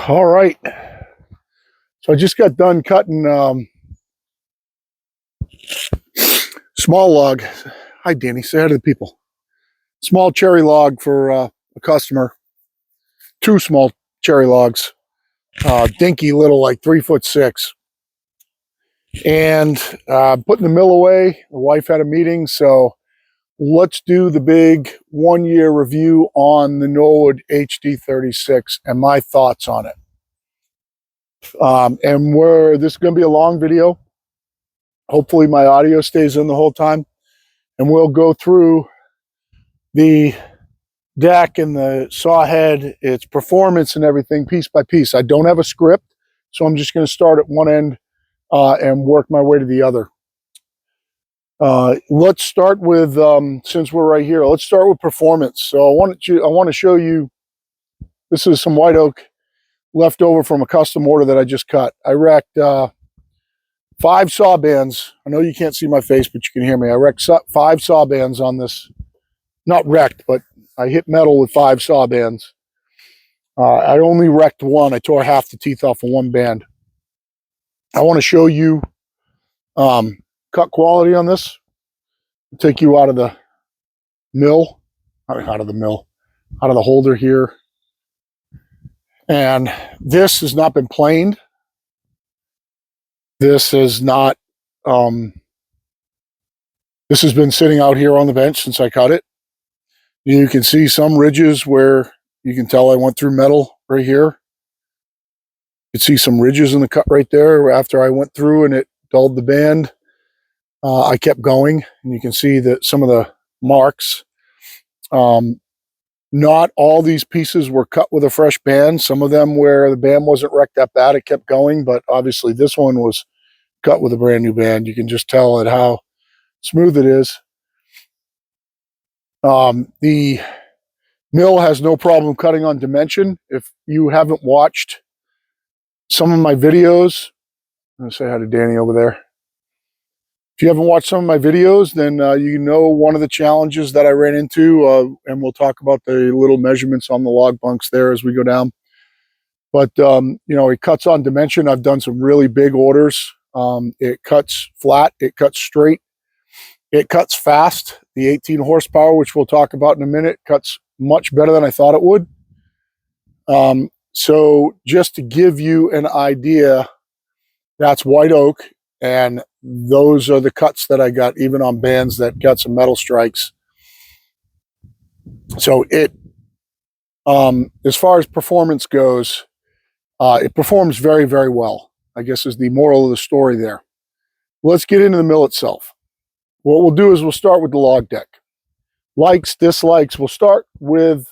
All right. So I just got done cutting small log. Hi, Danny. Say hi to the people. Small cherry log for a customer. 2 small cherry logs. Dinky little, like 3'6". And putting the mill away. The wife had a meeting, so let's do the big 1-year review on the Norwood HD36 and my thoughts on it. This is going to be a long video. Hopefully my audio stays in the whole time. And we'll go through the deck and the saw head, its performance and everything piece by piece. I don't have a script, so I'm just going to start at one end and work my way to the other. Let's start with, since we're right here, let's start with performance. So I want to show you, this is some white oak left over from a custom order that I just cut. I wrecked 5 saw bands. I know you can't see my face, but you can hear me. I wrecked 5 saw bands on this. Not wrecked, but I hit metal with 5 saw bands. I only wrecked 1. I tore half the teeth off of 1 band. I want to show you cut quality on this. I'll take you out of the mill, out of the holder here. And this has not been planed. This has not, this has been sitting out here on the bench since I cut it. You can see some ridges where you can tell I went through metal right here. You can see some ridges in the cut right there after I went through and it dulled the band. I kept going, and you can see that some of the marks. Not all these pieces were cut with a fresh band. Some of them where the band wasn't wrecked that bad, it kept going, but obviously this one was cut with a brand new band. You can just tell at how smooth it is. The mill has no problem cutting on dimension. If you haven't watched some of my videos, I'm going to say hi to Danny over there. If you haven't watched some of my videos, then you know one of the challenges that I ran into, and we'll talk about the little measurements on the log bunks there as we go down. But, you know, it cuts on dimension. I've done some really big orders. It cuts flat. It cuts straight. It cuts fast. The 18 horsepower, which we'll talk about in a minute, cuts much better than I thought it would. So just to give you an idea, that's white oak. And those are the cuts that I got, even on bands that got some metal strikes. So it, as far as performance goes, it performs very, very well, I guess is the moral of the story there. Let's get into the mill itself. What we'll do is we'll start with the log deck. Likes, dislikes. We'll start with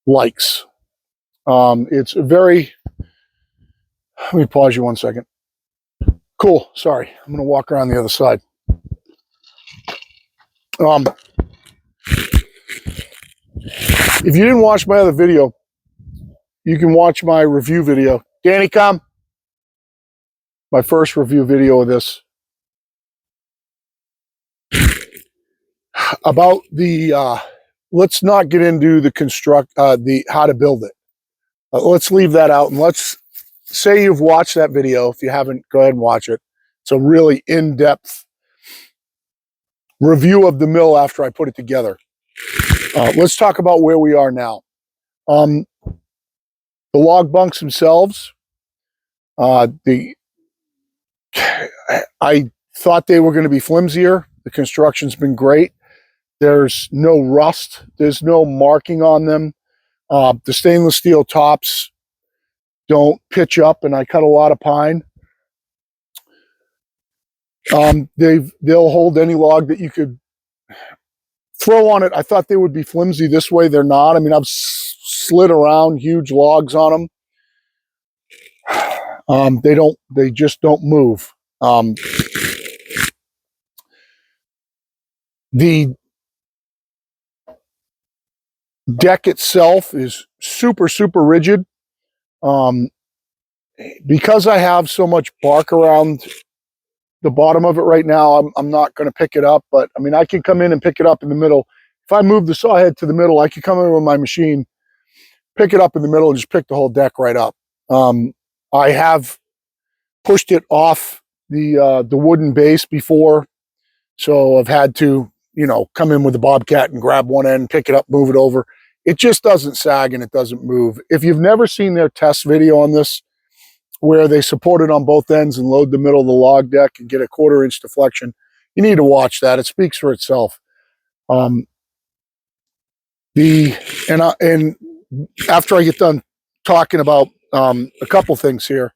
likes. It's a very... Let me pause you 1 second. Cool. Sorry. I'm going to walk around the other side. If you didn't watch my other video, you can watch my review video. Danny, come. My first review video of this. About the, let's not get into the how to build it. Let's leave that out, and let's say you've watched that video. If you haven't, go ahead and watch it. It's a really in-depth review of the mill after I put it together. Let's talk about where we are now. The log bunks themselves, I thought they were going to be flimsier. The construction's been great. There's no rust. There's no marking on them. The stainless steel tops don't pitch up, and I cut a lot of pine. They'll hold any log that you could throw on it. I thought they would be flimsy. This way they're not. I mean, I've slid around huge logs on them. They just don't move. The deck itself is super, super rigid. Because I have so much bark around the bottom of it right now, I'm not going to pick it up, but I mean, I can come in and pick it up in the middle if I move the saw head to the middle, I can come in with my machine, pick it up in the middle, and just pick the whole deck right up. I have pushed it off the wooden base before, so I've had to, you know, come in with the Bobcat and grab one end, pick it up, move it over. It just doesn't sag and it doesn't move. If you've never seen their test video on this, where they support it on both ends and load the middle of the log deck and get a 1/4 inch deflection, you need to watch that. It speaks for itself. And after I get done talking about a couple things here,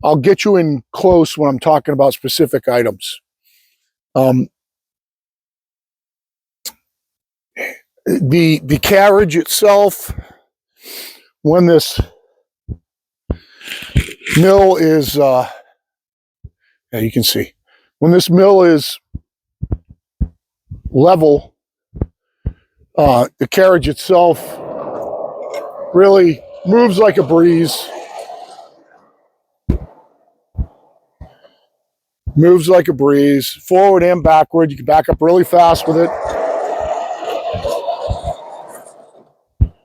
I'll get you in close when I'm talking about specific items. The carriage itself, when this mill is, yeah, you can see, when this mill is level, the carriage itself really moves like a breeze. Moves like a breeze, forward and backward. You can back up really fast with it.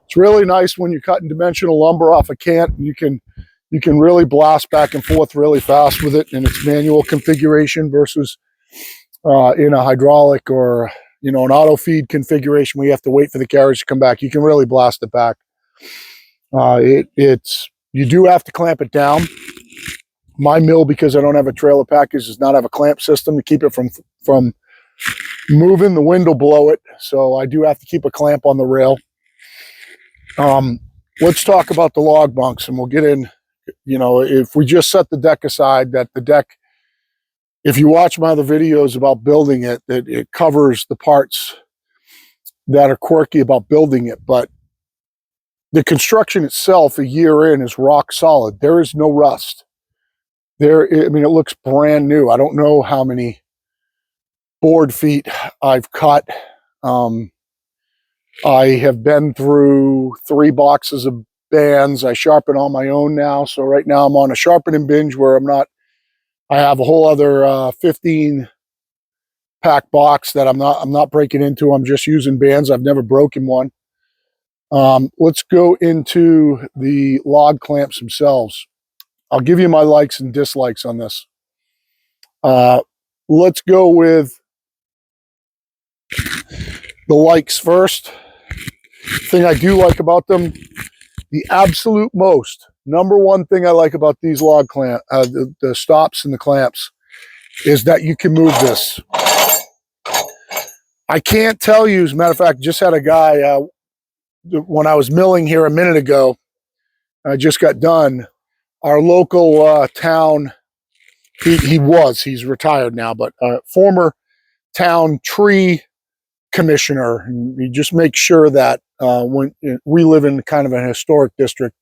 It's really nice when you're cutting dimensional lumber off a cant, and you can really blast back and forth really fast with it in its manual configuration versus in a hydraulic or, you know, an auto feed configuration where you have to wait for the carriage to come back. You can really blast it back. You do have to clamp it down. My mill, because I don't have a trailer package, does not have a clamp system to keep it from moving. The wind will blow it, so I do have to keep a clamp on the rail. Let's talk about the log bunks, and we'll get in. You know, if we just set the deck aside, that the deck, if you watch my other videos about building it, that it covers the parts that are quirky about building it, but the construction itself, a year in, is rock solid. There is no rust. I mean, it looks brand new. I don't know how many board feet I've cut. I have been through 3 boxes of bands. I sharpen on my own now. So right now I'm on a sharpening binge where I have a whole other 15 pack box that I'm not breaking into. I'm just using bands. I've never broken one. Let's go into the log clamps themselves. I'll give you my likes and dislikes on this. Let's go with the likes first. Thing I do like about them, the absolute most, number one thing I like about these log clamp, the stops and the clamps, is that you can move this. I can't tell you, as a matter of fact, just had a guy, when I was milling here a minute ago, I just got done, our local town, he's retired now, but former town tree commissioner. And you just make sure that when we live in kind of an historic district,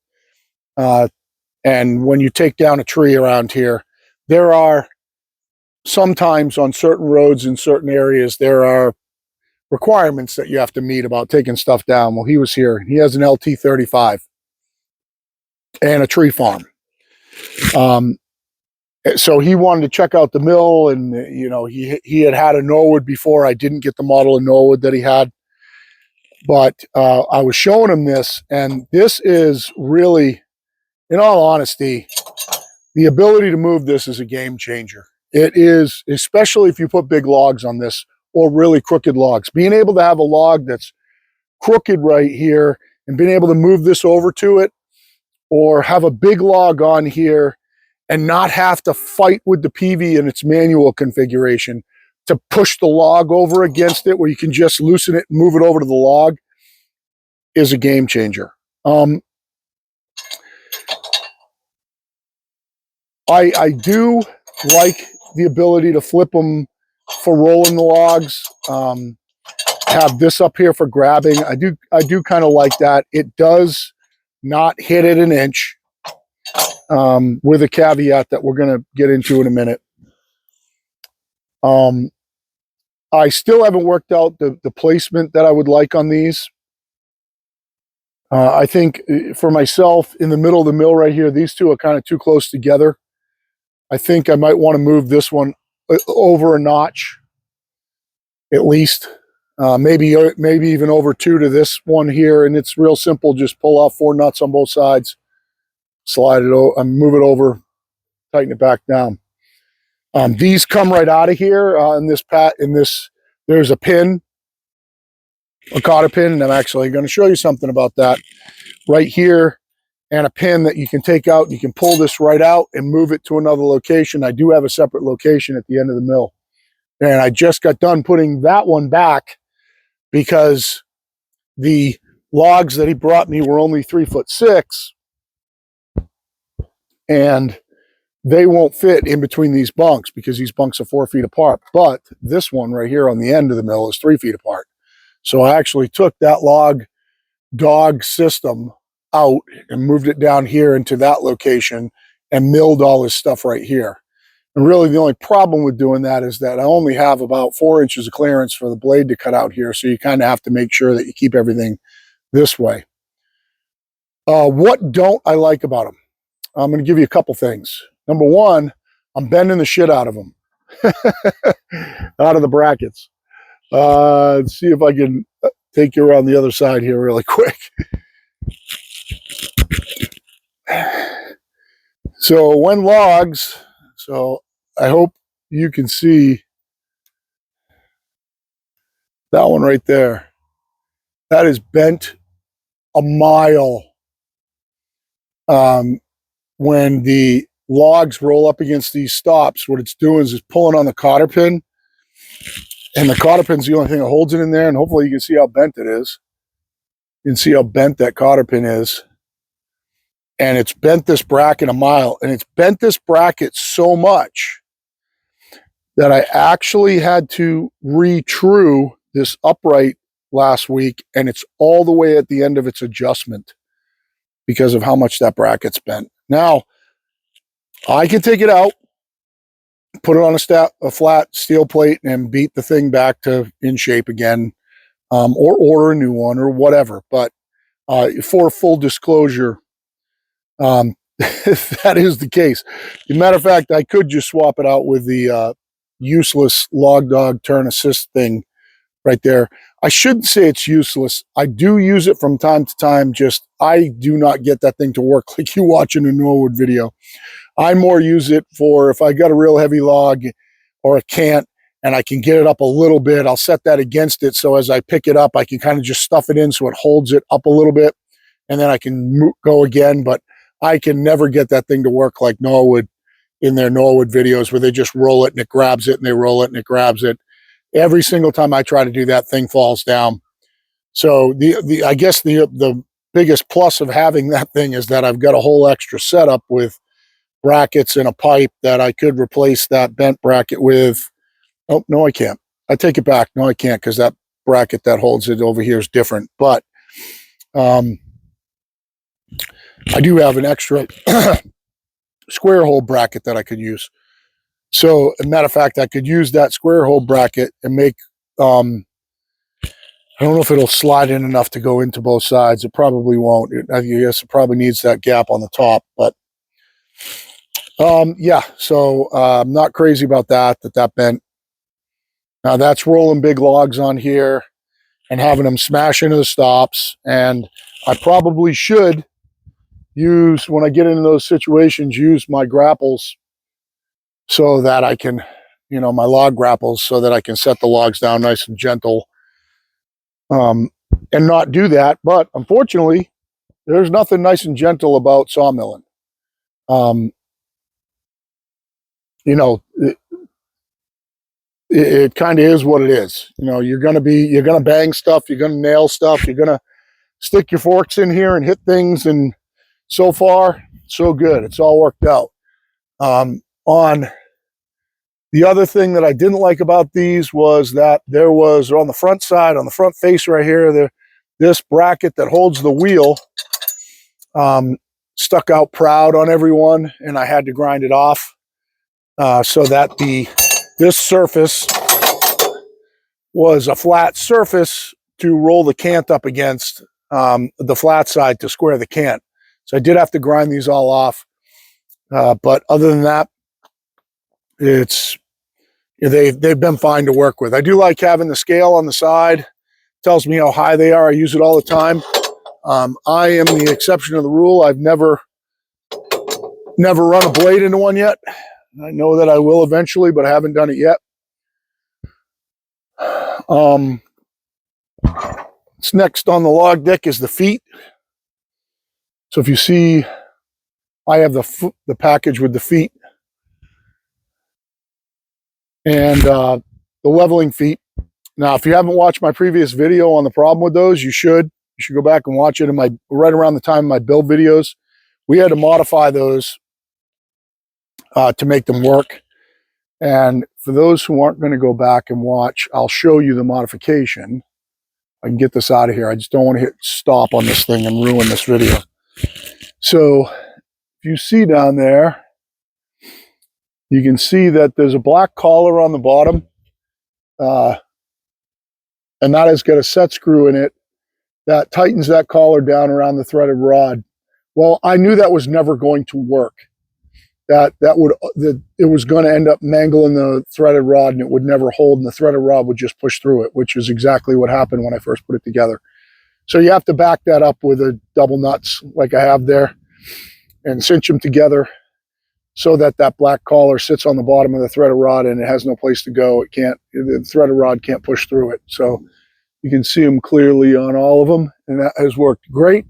and when you take down a tree around here, there are sometimes on certain roads in certain areas, there are requirements that you have to meet about taking stuff down. Well, he was here. He has an LT35 and a tree farm. So he wanted to check out the mill, and you know, he had a Norwood before. I didn't get the model of Norwood that he had, but I was showing him this, and this is really, in all honesty, the ability to move this is a game changer. It is, especially if you put big logs on this or really crooked logs. Being able to have a log that's crooked right here and being able to move this over to it, or have a big log on here and not have to fight with the PV in its manual configuration to push the log over against it, where you can just loosen it and move it over to the log, is a game changer. I do like the ability to flip them for rolling the logs. Have this up here for grabbing. I do kind of like that. It does not hit at an inch, with a caveat that we're going to get into in a minute. I still haven't worked out the placement that I would like on these. I think for myself, in the middle of the mill right here, these two are kind of too close together. I think I might want to move this one over a notch, at least. maybe even over 2 to this one here, and it's real simple. Just pull off 4 nuts on both sides, slide it over, move it over, tighten it back down. These come right out of here. There's a pin, a cotter pin, and I'm actually going to show you something about that right here, and a pin that you can take out. You can pull this right out and move it to another location. I do have a separate location at the end of the mill, and I just got done putting that one back because the logs that he brought me were only 3'6", and they won't fit in between these bunks because these bunks are 4 feet apart. But this one right here on the end of the mill is 3 feet apart. So I actually took that log dog system out and moved it down here into that location and milled all this stuff right here. And really the only problem with doing that is that I only have about 4 inches of clearance for the blade to cut out here. So you kind of have to make sure that you keep everything this way. What don't I like about them? I'm going to give you a couple things. Number one, I'm bending the shit out of them, out of the brackets. Let's see if I can take you around the other side here really quick. So when logs, so I hope you can see that one right there. That is bent a mile. When the logs roll up against these stops, what it's doing is pulling on the cotter pin, and the cotter pin's the only thing that holds it in there, and hopefully you can see how bent it is. You can see how bent that cotter pin is. And it's bent this bracket a mile, and it's bent this bracket so much that I actually had to re-true this upright last week, and it's all the way at the end of its adjustment because of how much that bracket's bent. Now, I can take it out, put it on a flat steel plate, and beat the thing back to in shape again, or order a new one or whatever. But for full disclosure, that is the case. As a matter of fact, I could just swap it out with the useless log dog turn assist thing right there. I shouldn't say it's useless. I do use it from time to time. Just I do not get that thing to work like you watching a Norwood video. I more use it for if I got a real heavy log or a cant and I can get it up a little bit, I'll set that against it. So as I pick it up, I can kind of just stuff it in so it holds it up a little bit, and then I can go again. But I can never get that thing to work like Norwood in their Norwood videos where they just roll it and it grabs it and they roll it and it grabs it. Every single time I try to do that, thing falls down. So I guess the biggest plus of having that thing is that I've got a whole extra setup with brackets and a pipe that I could replace that bent bracket with. Oh, no, I can't. I take it back. No, I can't, because that bracket that holds it over here is different. But I do have an extra square hole bracket that I could use. So, as a matter of fact, I could use that square hole bracket and make, I don't know if it'll slide in enough to go into both sides. It probably won't. I guess it probably needs that gap on the top. But yeah, so I'm not crazy about that bent. Now that's rolling big logs on here and having them smash into the stops. And I probably should use, when I get into those situations, use my grapples so that I can, my log grapples, so that I can set the logs down nice and gentle, and not do that. But unfortunately, there's nothing nice and gentle about sawmilling. It kind of is what it is. You're going to bang stuff, you're going to nail stuff, you're going to stick your forks in here and hit things. And so far, so good. It's all worked out. On the other thing that I didn't like about these was that there was, on the front side, on the front face right here, this bracket that holds the wheel stuck out proud on everyone, and I had to grind it off so that this surface was a flat surface to roll the cant up against, the flat side to square the cant. So I did have to grind these all off. But other than that, it's they've been fine to work with. I do like having the scale on the side. Tells me how high they are. I use it all the time. I am the exception to the rule. I've never run a blade into one yet. I know that I will eventually, but I haven't done it yet. What's next on the log deck is the feet. So if you see, I have the package with the feet and the leveling feet. Now, if you haven't watched my previous video on the problem with those, you should. You should go back and watch it in my right around the time of my build videos. We had to modify those to make them work. And for those who aren't going to go back and watch, I'll show you the modification. I can get this out of here. I just don't want to hit stop on this thing and ruin this video. So if you see down there, you can see that there's a black collar on the bottom. And that has got a set screw in it that tightens that collar down around the threaded rod. Well, I knew that was never going to work. That it was going to end up mangling the threaded rod and it would never hold and the threaded rod would just push through it, which is exactly what happened when I first put it together. So you have to back that up with a double nuts like I have there and cinch them together so that that black collar sits on the bottom of the threaded rod and it has no place to go. The threaded rod can't push through it. So you can see them clearly on all of them, and that has worked great.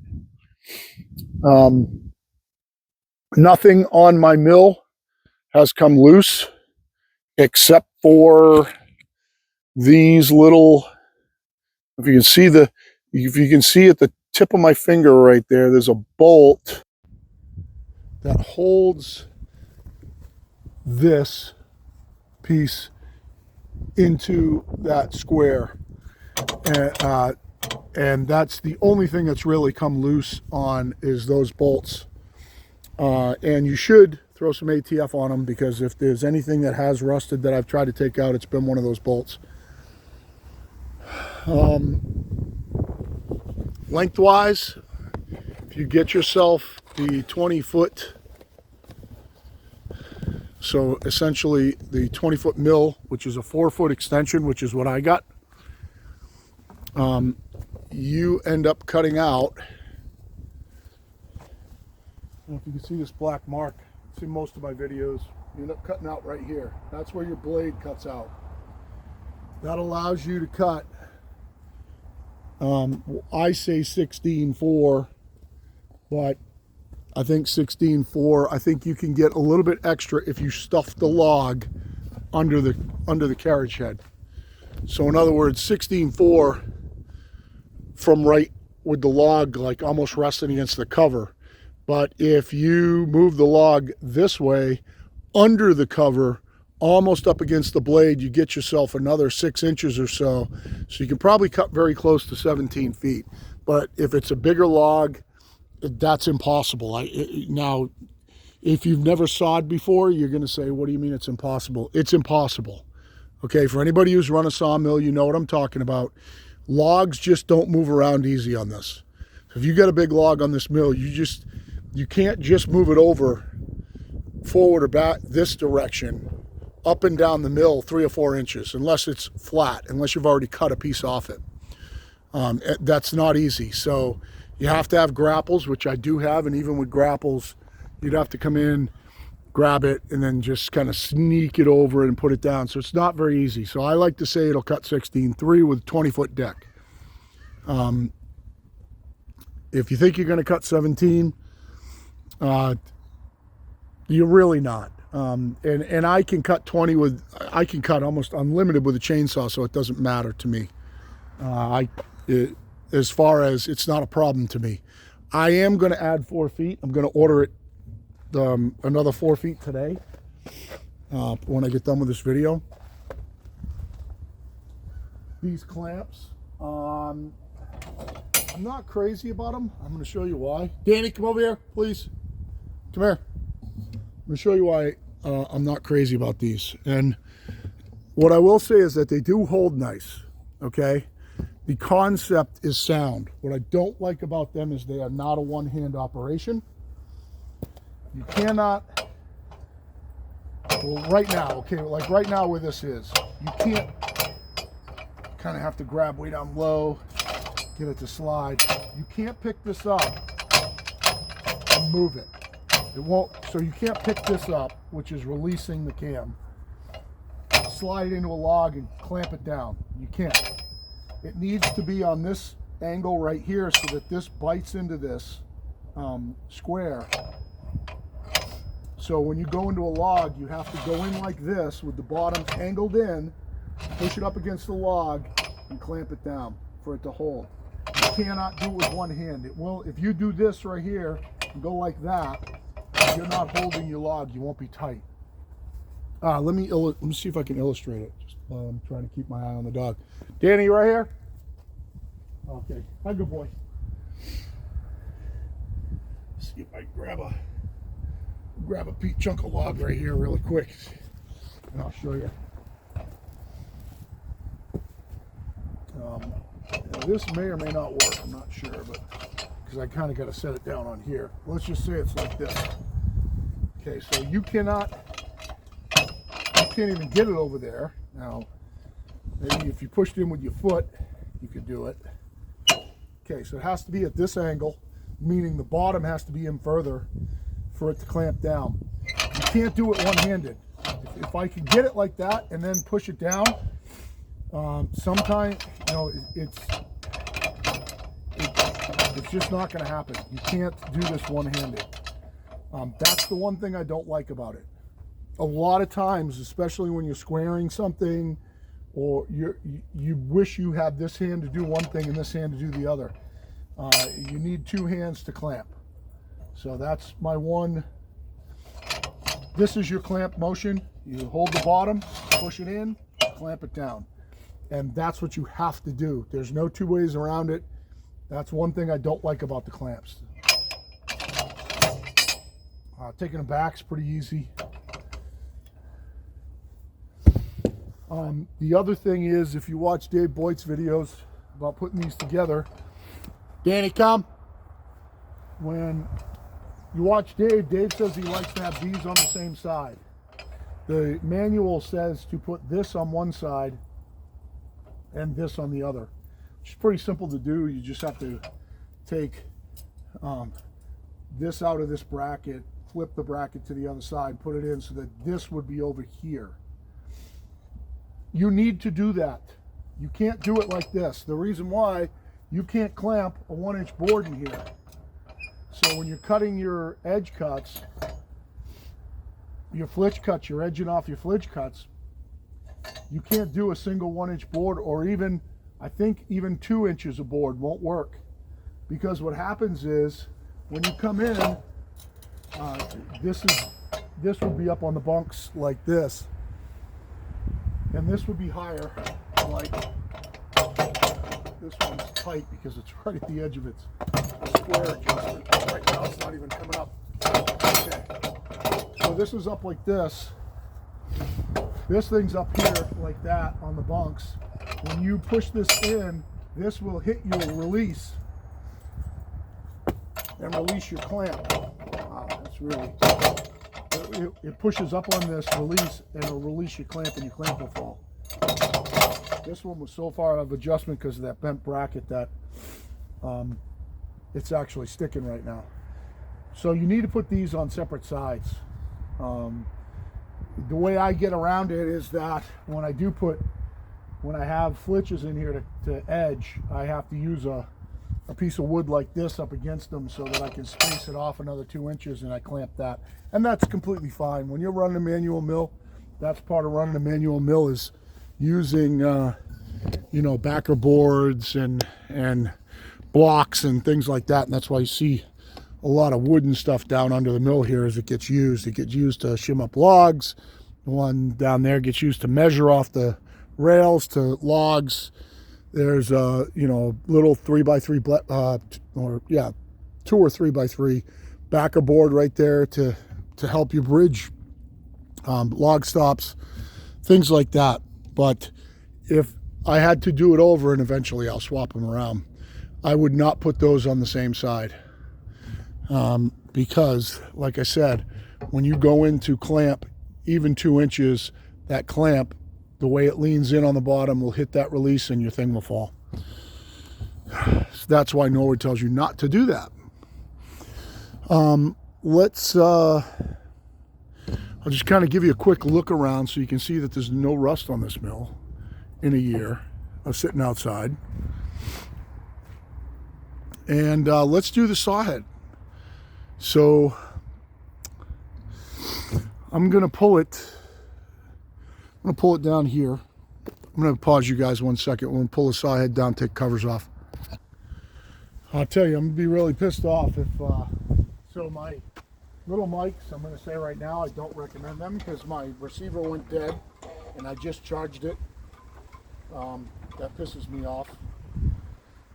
Nothing on my mill has come loose except for these little, if you can see at the tip of my finger right there, there's a bolt that holds this piece into that square. And that's the only thing that's really come loose on is those bolts. And you should throw some ATF on them because if there's anything that has rusted that I've tried to take out, it's been one of those bolts. Lengthwise, if you get yourself the 20-foot, so essentially the 20-foot mill, which is a 4-foot extension, which is what I got, you end up cutting out, I don't know if you can see this black mark, see most of my videos, you end up cutting out right here. That's where your blade cuts out. That allows you to cut, I say 16/4, but I think 16/4, I think you can get a little bit extra if you stuff the log under the carriage head. So in other words, 16/4 from right with the log like almost resting against the cover. But if you move the log this way under the cover, almost up against the blade, you get yourself another 6 inches or so. So you can probably cut very close to 17 feet. But if it's a bigger log, that's impossible. Now, if you've never sawed before, you're going to say, what do you mean it's impossible? It's impossible. Okay, for anybody who's run a sawmill, you know what I'm talking about. Logs just don't move around easy on this. So if you got a big log on this mill, you can't just move it over forward or back this direction up and down the mill 3 or 4 inches unless it's flat, unless you've already cut a piece off it. That's not easy. So you have to have grapples, which I do have, and even with grapples, you'd have to come in, grab it, and then just kind of sneak it over and put it down. So it's not very easy. So I like to say it'll cut 16/3 with 20-foot deck. If you think you're going to cut 17, you're really not. And I can cut 20 I can cut almost unlimited with a chainsaw, so it doesn't matter to me. As far as it's not a problem to me. I am going to add 4 feet. I'm going to order it another 4 feet today when I get done with this video. These clamps, I'm not crazy about them. I'm going to show you why. Danny, come over here, please. Come here. I'm going to show you why I'm not crazy about these. And what I will say is that they do hold nice, okay? The concept is sound. What I don't like about them is they are not a one-hand operation. You cannot Well, right now, okay, like right now where this is, you can't, kind of have to grab way down low, get it to slide. You can't pick this up and move it. It won't, so you can't pick this up, which is releasing the cam, slide it into a log and clamp it down. You can't. It needs to be on this angle right here so that this bites into this square. So when you go into a log, you have to go in like this with the bottom angled in, push it up against the log, and clamp it down for it to hold. You cannot do it with one hand. It will, if you do this right here and go like that, if you're not holding your log, you won't be tight. Let me see if I can illustrate it. Just I'm trying to keep my eye on the dog. Danny, you right here? Okay. Hi, good boy. Let's see if I can grab a chunk of log right here really quick, and I'll show you. This may or may not work. I'm not sure, but because I kind of got to set it down on here. Let's just say it's like this. Okay, so you can't even get it over there. Now, maybe if you pushed in with your foot, you could do it. Okay, so it has to be at this angle, meaning the bottom has to be in further for it to clamp down. You can't do it one-handed. If I can get it like that and then push it down, sometimes, you know, it's just not going to happen. You can't do this one-handed. That's the one thing I don't like about it. A lot of times, especially when you're squaring something, or you wish you had this hand to do one thing and this hand to do the other. You need two hands to clamp. So that's my one. This is your clamp motion. You hold the bottom, push it in, clamp it down. And that's what you have to do. There's no two ways around it. That's one thing I don't like about the clamps. Taking them back is pretty easy. The other thing is, if you watch Dave Boyd's videos about putting these together, Danny, come. When you watch Dave, Dave says he likes to have these on the same side. The manual says to put this on one side and this on the other. It's pretty simple to do. You just have to take this out of this bracket, flip the bracket to the other side, put it in so that this would be over here. You need to do that. You can't do it like this. The reason why, you can't clamp a 1-inch board in here. So when you're cutting your edge cuts, your flitch cuts, you're edging off your flitch cuts, you can't do a single 1-inch board, or even, I think even 2 inches of board won't work. Because what happens is, when you come in, this would be up on the bunks like this. And this would be higher, like this one's tight because it's right at the edge of its square adjustment. Right now it's not even coming up. Okay. So this is up like this. This thing's up here like that on the bunks. When you push this in, this will hit your release and release your clamp. Wow, that's really... It pushes up on this release and it'll release your clamp, and your clamp will fall. This one was so far out of adjustment because of that bent bracket that it's actually sticking right now. So you need to put these on separate sides. The way I get around it is that when I have flitches in here to edge, I have to use a piece of wood like this up against them so that I can space it off another 2 inches, and I clamp that. And that's completely fine. When you're running a manual mill, that's part of running a manual mill, is using, you know, backer boards and blocks and things like that. And that's why you see a lot of wooden stuff down under the mill here as it gets used. It gets used to shim up logs. The one down there gets used to measure off the rails to logs. There's a, you know, little 3x3 or 2 or 3x3 backer board right there to help you bridge log stops, things like that. But if I had to do it over, and eventually I'll swap them around, I would not put those on the same side, because like I said, when you go into clamp, even 2 inches, that clamp, the way it leans in on the bottom, will hit that release and your thing will fall. So that's why Norwood tells you not to do that. I'll just kind of give you a quick look around so you can see that there's no rust on this mill in a year of sitting outside. And let's do the saw head. So I'm gonna pull it. I'm gonna pull it down here. I'm gonna pause you guys 1 second. We'll pull the saw head down, take covers off. I'll tell you, I'm gonna be really pissed off if so my little mics, I'm gonna say right now, I don't recommend them because my receiver went dead and I just charged it. That pisses me off.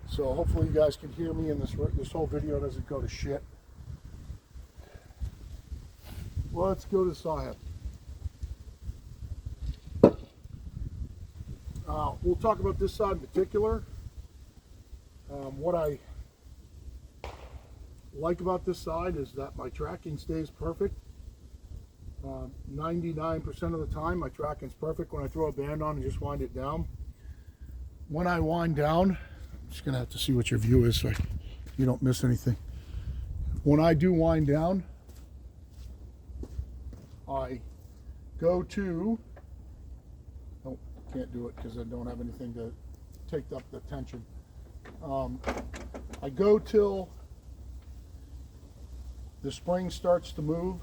So hopefully you guys can hear me and this whole video doesn't go to shit. Let's go to the saw head. We'll talk about this side in particular. What I like about this side is that my tracking stays perfect. 99% of the time my tracking is perfect when I throw a band on and just wind it down. When I wind down, I'm just gonna have to see what your view is so you don't miss anything. When I do wind down, I go to, oh, can't do it because I don't have anything to take up the tension. I go till the spring starts to move,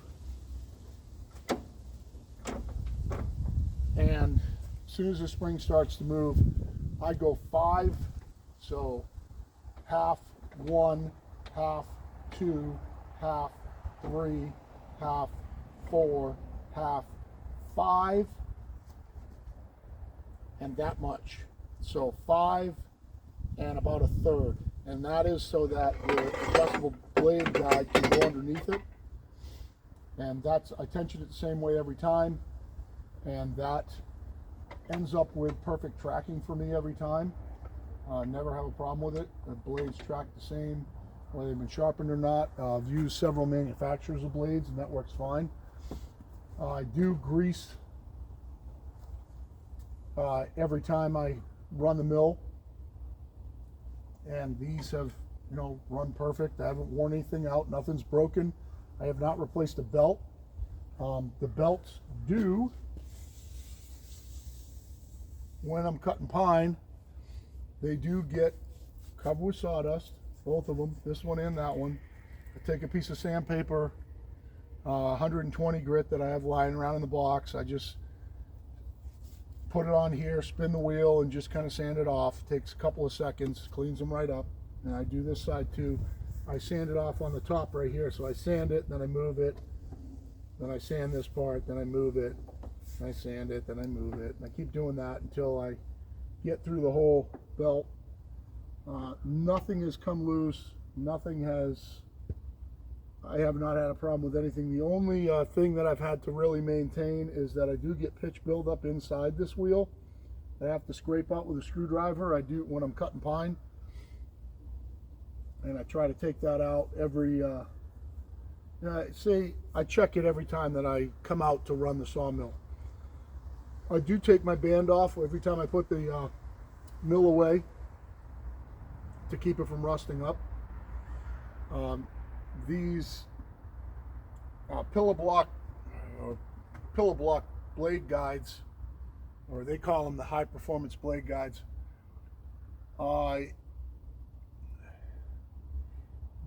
and as soon as the spring starts to move, I go 5, so half 1, half 2, half 3, half 4, half 5, and that much. So 5 and about 1/3, and that is so that the adjustable blade guide can go underneath it, and that's, I tension it the same way every time, and that ends up with perfect tracking for me every time. Never have a problem with it. The blades track the same whether they've been sharpened or not. I've used several manufacturers of blades and that works fine. I do grease every time I run the mill, and these have, you know, run perfect. I haven't worn anything out, nothing's broken. I have not replaced a belt. The belts do, when I'm cutting pine, they do get covered with sawdust, both of them, this one and that one. I take a piece of sandpaper, 120 grit that I have lying around in the box. I just put it on here, spin the wheel, and just kind of sand it off. It takes a couple of seconds, cleans them right up. And I do this side too. I sand it off on the top right here. So I sand it, then I move it, then I sand this part, then I move it, I sand it, then I move it, and I keep doing that until I get through the whole belt. Nothing has come loose, nothing has, I have not had a problem with anything. The only thing that I've had to really maintain is that I do get pitch buildup inside this wheel. I have to scrape out with a screwdriver. I do when I'm cutting pine, and I try to take that out every say I check it every time that I come out to run the sawmill. I do take my band off every time I put the mill away to keep it from rusting up. These pillow block blade guides, or they call them the high performance blade guides,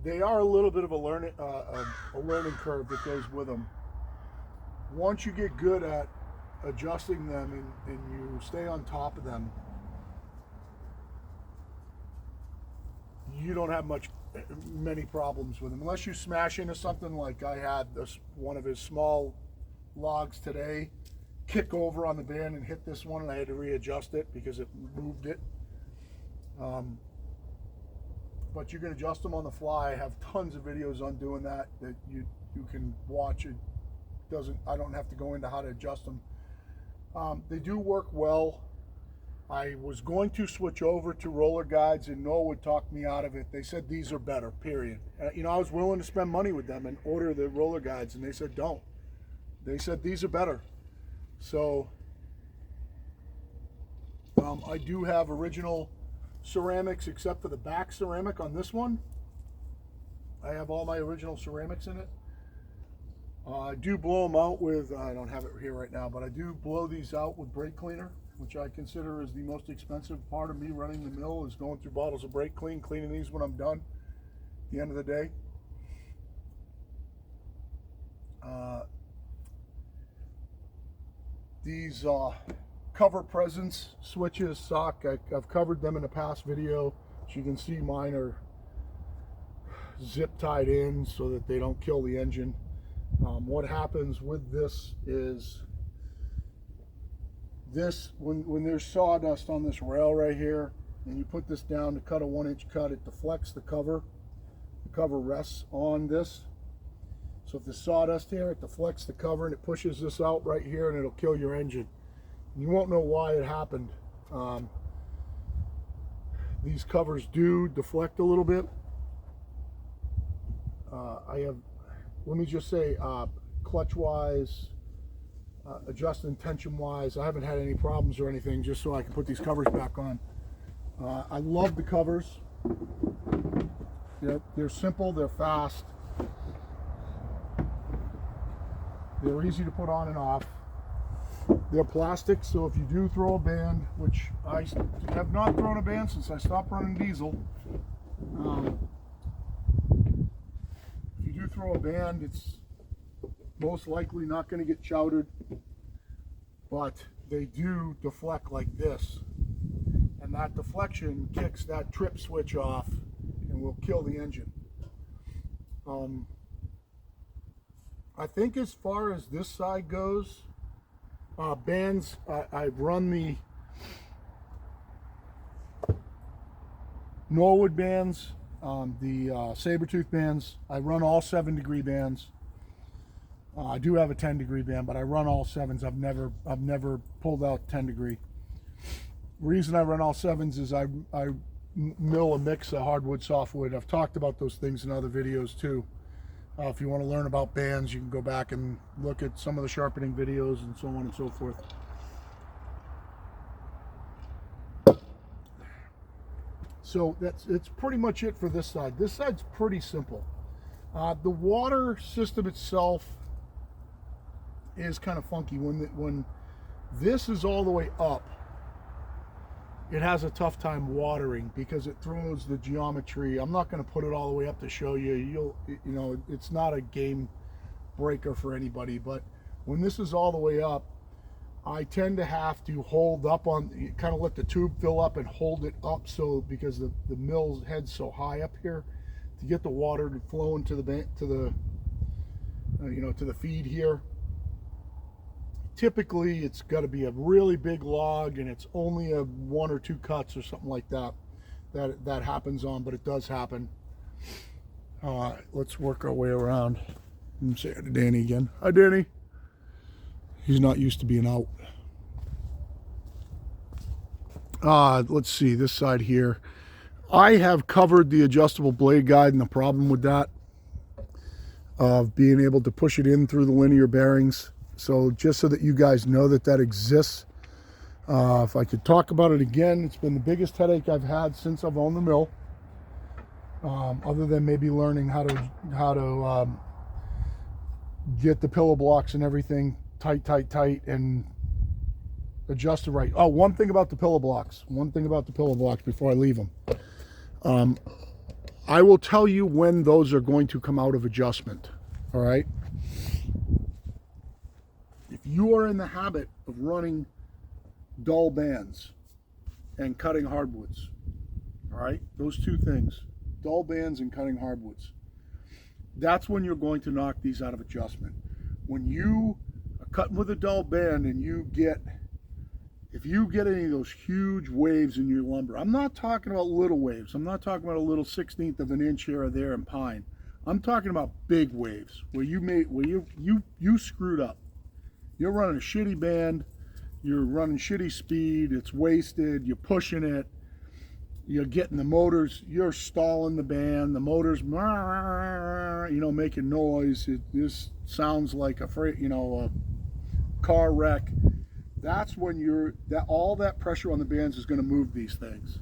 they are a little bit of a learning curve that goes with them. Once you get good at adjusting them and you stay on top of them, you don't have many problems with them, unless you smash into something like I had one of his small logs today kick over on the band and hit this one, and I had to readjust it because it moved it. But you can adjust them on the fly. I have tons of videos on doing that you can watch. It doesn't, I don't have to go into how to adjust them. They do work well. I was going to switch over to roller guides, and Norwood talked me out of it. They said these are better, period. You know, I was willing to spend money with them and order the roller guides, and they said don't. They said these are better. So I do have original ceramics except for the back ceramic on this one. I have all my original ceramics in it. I do blow them out with, I don't have it here right now, but I do blow these out with brake cleaner, which I consider is the most expensive part of me running the mill, is going through bottles of brake cleaning these when I'm done at the end of the day. These cover presence switches suck. I've covered them in a past video. As you can see, mine are zip tied in so that they don't kill the engine. What happens with this is when there's sawdust on this rail right here, and you put this down to cut a 1-inch cut, it deflects the cover. The cover rests on this. So if there's sawdust here, it deflects the cover and it pushes this out right here, and it'll kill your engine. You won't know why it happened. These covers do deflect a little bit. Let me just say, clutch wise, adjusting tension wise, I haven't had any problems or anything, just so I can put these covers back on. I love the covers. They're simple, they're fast, they're easy to put on and off. They're plastic, so if you do throw a band, which I have not thrown a band since I stopped running diesel, if you do throw a band, it's most likely not going to get chowdered, but they do deflect like this, and that deflection kicks that trip switch off and will kill the engine. I think as far as this side goes, bands, I've run the Norwood bands, the saber-tooth bands. I run all 7-degree bands. I do have a 10-degree band, but I run all 7s. I've never pulled out 10-degree. Reason I run all 7s is I mill a mix of hardwood, softwood. I've talked about those things in other videos too. If you want to learn about bands, you can go back and look at some of the sharpening videos and so on and so forth. So it's pretty much it for this side. This side's pretty simple. The water system itself is kind of funky. When this is all the way up, it has a tough time watering because it throws the geometry. I'm not going to put it all the way up to show you. You know, it's not a game breaker for anybody, but when this is all the way up, I tend to have to hold up on, kind of let the tube fill up and hold it up, so because the mill's head's so high up here, to get the water to flow into the feed here. Typically it's got to be a really big log, and it's only a 1 or 2 cuts or something like that happens on, but it does happen. Let's work our way around and say hi to Danny again. Hi, Danny. He's not used to being out. Let's see this side here. I have covered the adjustable blade guide and the problem with that, of being able to push it in through the linear bearings. So just so that you guys know that that exists. If I could talk about it again, it's been the biggest headache I've had since I've owned the mill. Other than maybe learning how to get the pillow blocks and everything tight and adjust it right. Oh, one thing about the pillow blocks before I leave them. I will tell you when those are going to come out of adjustment. All right. If you are in the habit of running dull bands and cutting hardwoods, all right, those two things, dull bands and cutting hardwoods, that's when you're going to knock these out of adjustment. When you are cutting with a dull band and if you get any of those huge waves in your lumber, I'm not talking about little waves. I'm not talking about a little 1/16 of an inch here or there in pine. I'm talking about big waves where you screwed up. You're running a shitty band, you're running shitty speed, it's wasted, you're pushing it, you're getting the motors, you're stalling the band, the motors, making noise. It just sounds like a car wreck. that's when all that pressure on the bands is going to move these things.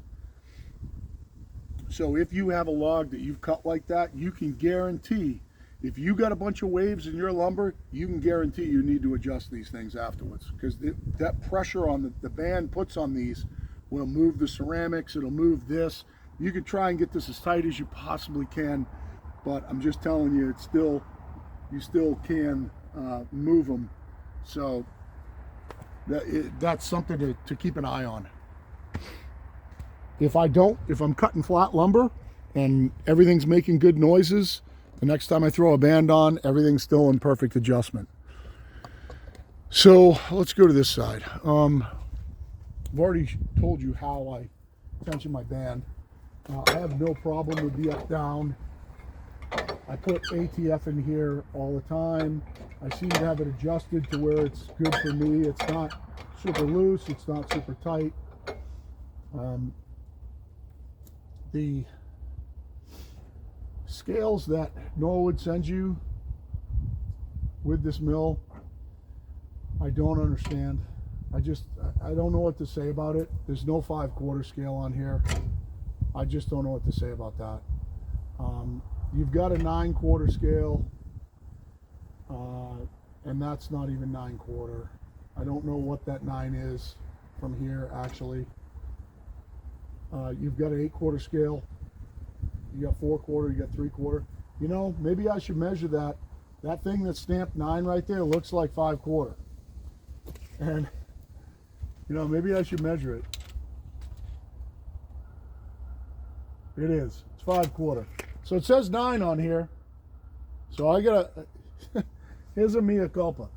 So if you have a log that you've cut like that, you can guarantee, if you got a bunch of waves in your lumber, you can guarantee you need to adjust these things afterwards, because that pressure on the band puts on these will move the ceramics, it'll move this. You can try and get this as tight as you possibly can, but I'm just telling you, you still can move them. So that's something to keep an eye on. If I'm cutting flat lumber and everything's making good noises, the next time I throw a band on, everything's still in perfect adjustment. So let's go to this side. I've already told you how I tension my band. I have no problem with the up down. I put ATF in here all the time. I seem to have it adjusted to where it's good for me. It's not super loose, it's not super tight. The scales that Norwood sends you with this mill, I don't understand. I don't know what to say about it. There's no 5/4 scale on here. I just don't know what to say about that. You've got a 9/4 scale, and that's not even 9/4. I don't know what that 9 is from here, actually. You've got an 8/4 scale. You got 4/4, you got 3/4. You know, maybe I should measure that. That thing that's stamped 9 right there looks like 5/4. And, you know, maybe I should measure it. It is. It's 5/4. So it says 9 on here. So I gotta, here's a mea culpa.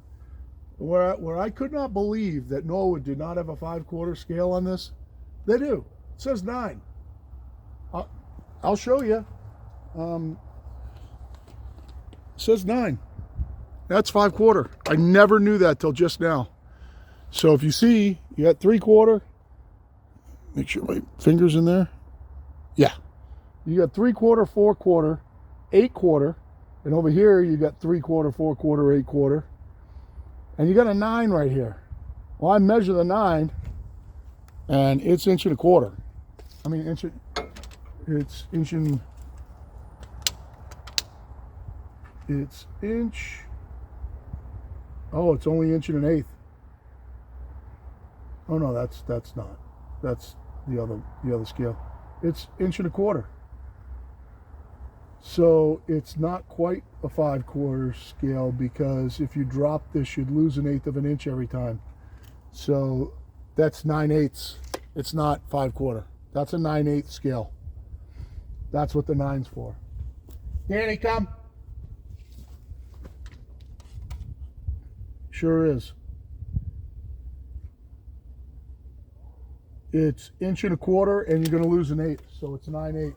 Where I could not believe that Norwood did not have a 5/4 scale on this, they do. It says 9. I'll show you. It says 9. That's 5/4. I never knew that till just now. So if you see, you got 3/4. Make sure my finger's in there. Yeah. You got 3/4, 4/4, 8/4, and over here you got 3/4, 4/4, 8/4, and you got a 9 right here. Well, I measure the 9, and it's 1.25 inches. I mean, it's only 1.125 inches. Oh no, that's not. That's the other scale. It's 1.25 inches. So it's not quite a 5/4 scale, because if you drop this, you'd lose 1/8 of an inch every time. So that's 9/8. It's not 5/4. That's a 9/8 scale. That's what the 9's for. Danny, come. Sure is. It's 1.25 inches, and you're going to lose 1/8, so it's 9/8.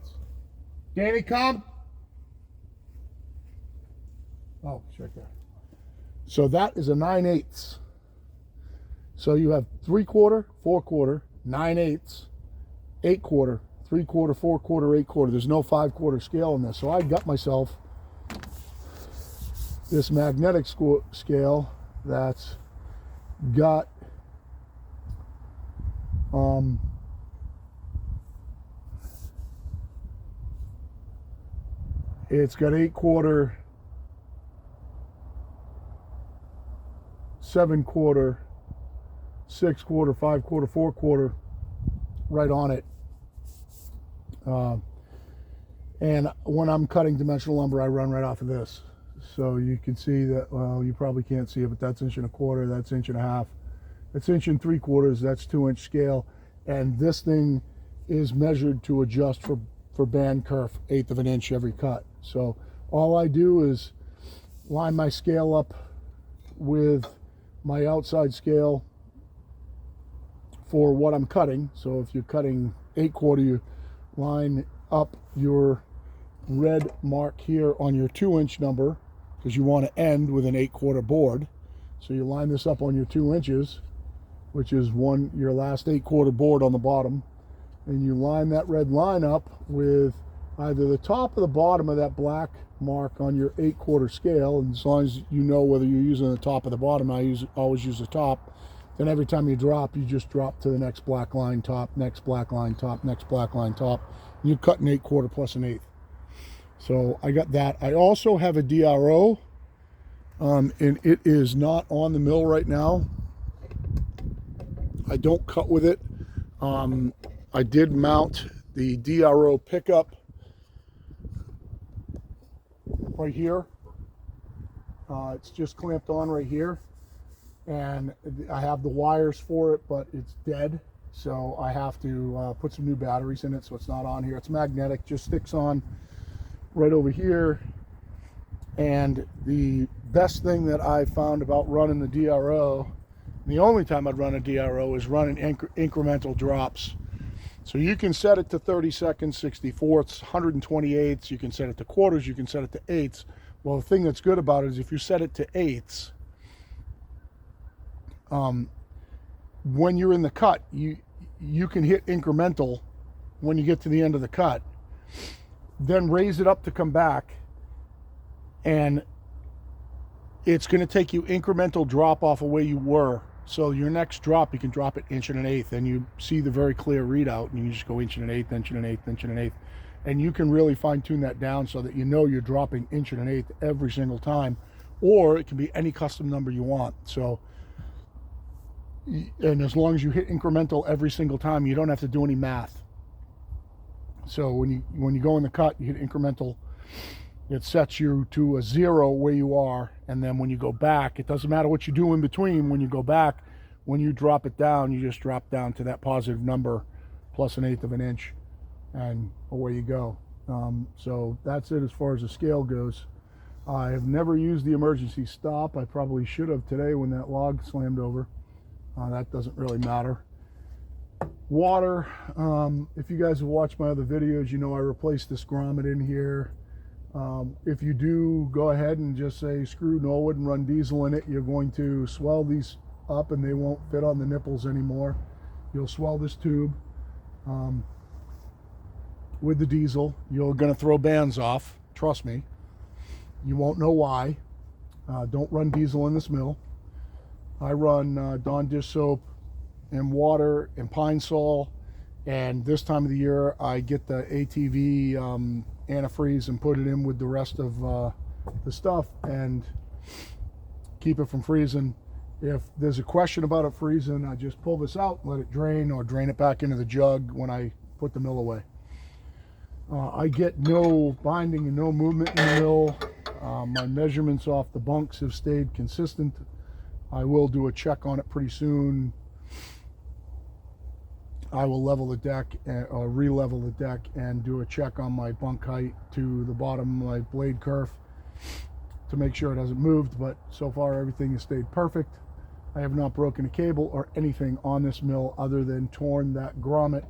Danny, come. Oh, check that. So that is a 9/8. So you have 3/4, 4/4, 9/8, 8/4, 3/4, 4/4, 8/4. There's no 5/4 scale in this. So I got myself this magnetic scale that's got it's got 8/4, 7/4, 6/4, 5/4, 4/4 right on it. And when I'm cutting dimensional lumber, I run right off of this. So you can see that, well, you probably can't see it, but that's 1.25 inches, that's 1.5 inches. That's 1 3/4, that's 2-inch scale. And this thing is measured to adjust for band kerf, 1/8 of an inch every cut. So all I do is line my scale up with my outside scale for what I'm cutting. So if you're cutting 8/4, you line up your red mark here on your 2-inch number, because you want to end with an 8/4 board. So you line this up on your 2 inches, which is your last 8/4 board on the bottom, and you line that red line up with either the top or the bottom of that black mark on your 8/4 scale. And as long as you know whether you're using the top or the bottom, I always use the top. Then every time you drop, you just drop to the next black line top, next black line top, next black line top. And you cut an 8/4 plus an 1/8. So I got that. I also have a DRO, and it is not on the mill right now. I don't cut with it. I did mount the DRO pickup right here. It's just clamped on right here, and I have the wires for it, but it's dead, so I have to put some new batteries in it, so it's not on here. It's magnetic, just sticks on right over here. And the best thing that I found about running the DRO, the only time I'd run a DRO, is running incremental drops. So you can set it to 30 seconds, 64ths, 128ths, you can set it to quarters, you can set it to 8ths. Well, the thing that's good about it is if you set it to 8ths, when you're in the cut, you can hit incremental when you get to the end of the cut, then raise it up to come back, and it's going to take you incremental drop off of where you were. So your next drop, you can drop it 1.1 and you see the very clear readout, and you just go 1.1, 1.1, 1.1, and you can really fine tune that down so that you know you're dropping 1.1 every single time, or it can be any custom number you want. So, and as long as you hit incremental every single time, you don't have to do any math. So when you go in the cut, you hit incremental, it sets you to a 0 where you are, and then when you go back, it doesn't matter what you do in between. When you go back, when you drop it down, you just drop down to that positive number plus 1/8 of an inch, and away you go. So that's it as far as the scale goes. I have never used the emergency stop. I probably should have today when that log slammed over. That doesn't really matter. Water, if you guys have watched my other videos, you know I replaced this grommet in here. If you do go ahead and just say screw Norwood and run diesel in it, you're going to swell these up and they won't fit on the nipples anymore. You'll swell this tube with the diesel. You're going to throw bands off, trust me. You won't know why. Don't run diesel in this mill. I run Dawn dish soap and water and pine sol, and this time of the year I get the ATV antifreeze and put it in with the rest of the stuff and keep it from freezing. If there's a question about it freezing, I just pull this out, let it drain, or drain it back into the jug when I put the mill away. I get no binding and no movement in the mill. My measurements off the bunks have stayed consistent. I will do a check on it pretty soon. I will level the deck or re-level the deck and do a check on my bunk height to the bottom of my blade kerf to make sure it hasn't moved, but so far everything has stayed perfect. I have not broken a cable or anything on this mill other than torn that grommet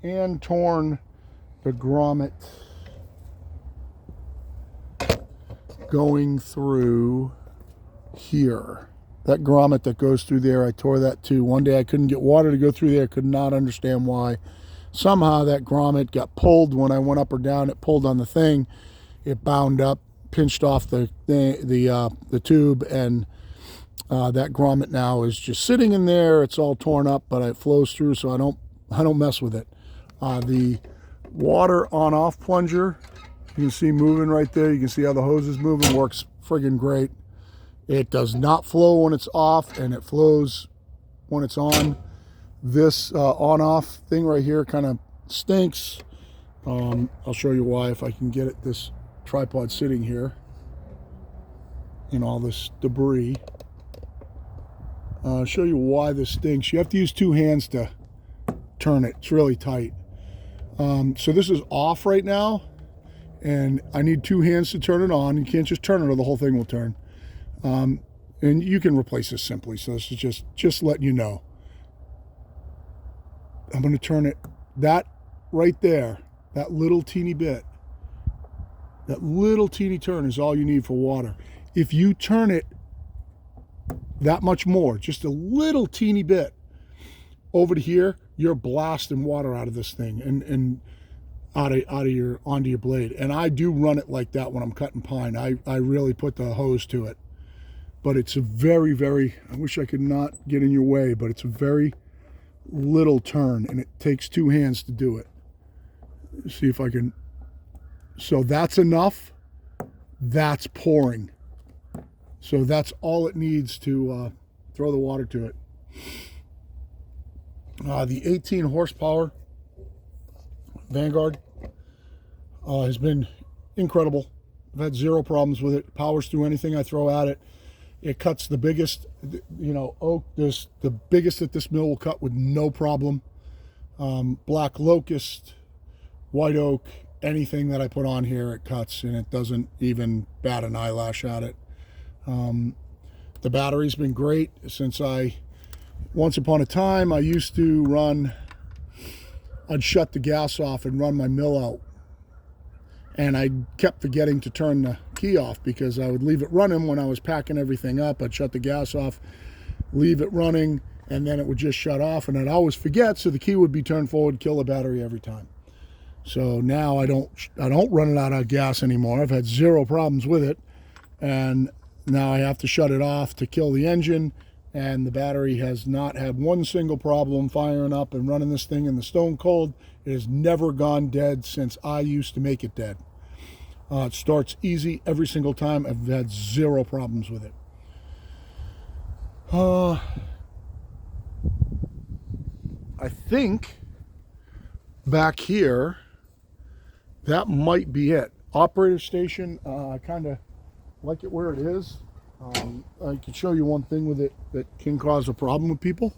and torn the grommet going through here. That grommet that goes through there, I tore that too. One day I couldn't get water to go through there. Could not understand why. Somehow that grommet got pulled when I went up or down. It pulled on the thing. It bound up, pinched off the tube, and that grommet now is just sitting in there. It's all torn up, but it flows through, so I don't mess with it. The water on-off plunger, you can see moving right there. You can see how the hose is moving. Works friggin' great. It does not flow when it's off, and it flows when it's on. This on-off thing right here kind of stinks. I'll show you why if I can get it. This tripod sitting here in all this debris. I'll show you why this stinks. You have to use 2 hands to turn it. It's really tight. So this is off right now, and I need 2 hands to turn it on. You can't just turn it or the whole thing will turn. And you can replace this simply. So this is just letting you know. I'm going to turn it, that right there, that little teeny bit, that little teeny turn is all you need for water. If you turn it that much more, just a little teeny bit over to here, you're blasting water out of this thing and onto your blade. And I do run it like that when I'm cutting pine. I really put the hose to it. but it's a very, very, I wish I could not get in your way, but it's a very little turn, and it takes two hands to do it. Let's see if I can, so that's enough. That's pouring. So that's all it needs to throw the water to it. The 18 horsepower Vanguard has been incredible. I've had zero problems with it. Powers through anything I throw at it. It cuts the biggest, you know, oak. There's the biggest that this mill will cut with no problem. Black locust, white oak, anything that I put on here, it cuts, and it doesn't even bat an eyelash at it. The battery's been great since once upon a time, I used to run, I'd shut the gas off and run my mill out. And I kept forgetting to turn the key off because I would leave it running when I was packing everything up. I'd shut the gas off, leave it running, and then it would just shut off. And I'd always forget, so the key would be turned forward, kill the battery every time. So now I don't run it out of gas anymore. I've had zero problems with it. And now I have to shut it off to kill the engine. And the battery has not had one single problem firing up and running this thing in the stone cold. It has never gone dead since I used to make it dead. It starts easy every single time. I've had zero problems with it. I think back here, that might be it. Operator station, I kind of like it where it is. I can show you one thing with it that can cause a problem with people.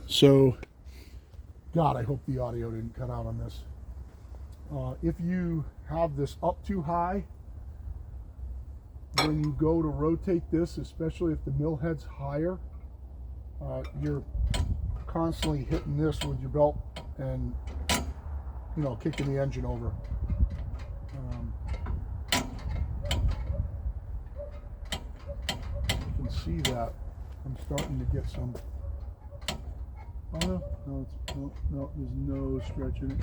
So, God, I hope the audio didn't cut out on this. If you have this up too high, when you go to rotate this, especially if the mill head's higher, you're constantly hitting this with your belt and, you know, kicking the engine over. You can see that I'm starting to get some. Oh no, there's no stretch in it.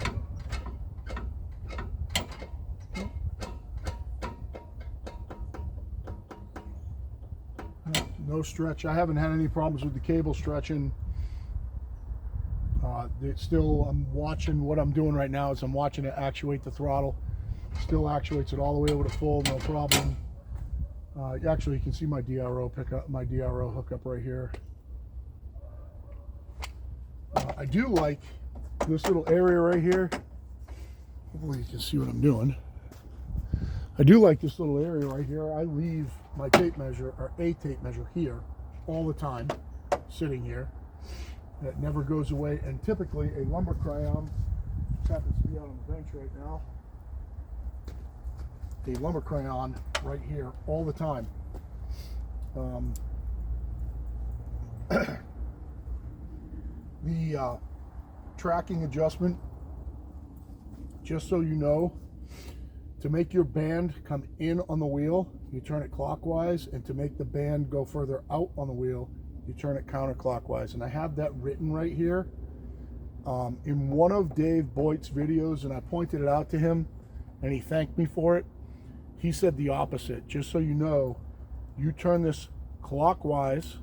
No stretch. I haven't had any problems with the cable stretching. I'm watching what I'm doing right now is I'm watching it actuate the throttle. Still actuates it all the way over to full, no problem. Actually, you can see my DRO pickup, my DRO hookup right here. I do like this little area right here. Hopefully you can see what I'm doing. I do like this little area right here. I leave my tape measure, or a tape measure, here all the time, sitting here. That never goes away. And typically a lumber crayon, which happens to be out on the bench right now, a lumber crayon right here all the time. The tracking adjustment, just so you know, to make your band come in on the wheel, you turn it clockwise, and to make the band go further out on the wheel, you turn it counterclockwise. And I have that written right here in one of Dave Boyd's videos, and I pointed it out to him, and he thanked me for it. He said the opposite. Just so you know, you turn this clockwise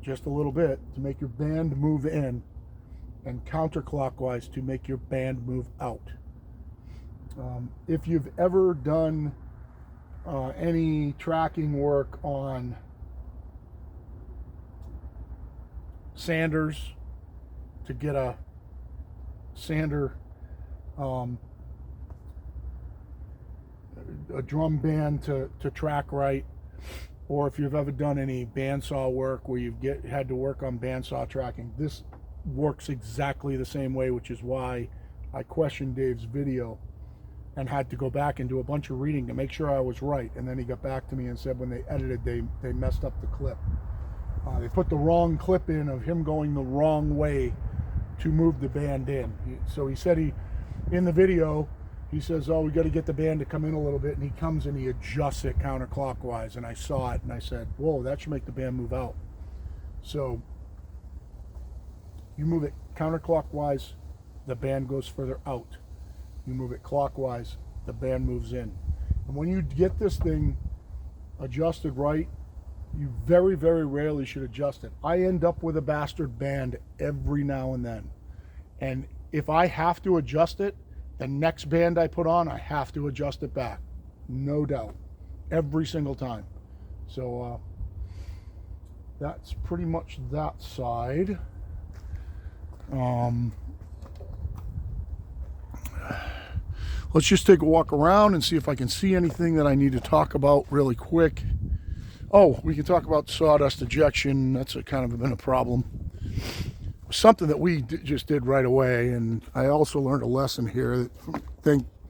just a little bit to make your band move in, and counterclockwise to make your band move out. If you've ever done any tracking work on sanders, to get a sander, a drum band to track right, or if you've ever done any bandsaw work where you've had to work on bandsaw tracking, this works exactly the same way, which is why I questioned Dave's video and had to go back and do a bunch of reading to make sure I was right. And then he got back to me and said when they edited, they messed up the clip. They put the wrong clip in of him going the wrong way to move the band in. So he said in the video, he says, oh, we got to get the band to come in a little bit, and he comes and he adjusts it counterclockwise, and I saw it and I said, whoa, that should make the band move out. So you move it counterclockwise, the band goes further out. You move it clockwise, the band moves in. And when you get this thing adjusted right, you very, very rarely should adjust it. I end up with a bastard band every now and then. And if I have to adjust it, the next band I put on, I have to adjust it back. No doubt. Every single time. So that's pretty much that side. Let's just take a walk around and see if I can see anything that I need to talk about really quick. Oh, we can talk about sawdust ejection. That's kind of been a problem. Something that we just did right away, and I also learned a lesson here,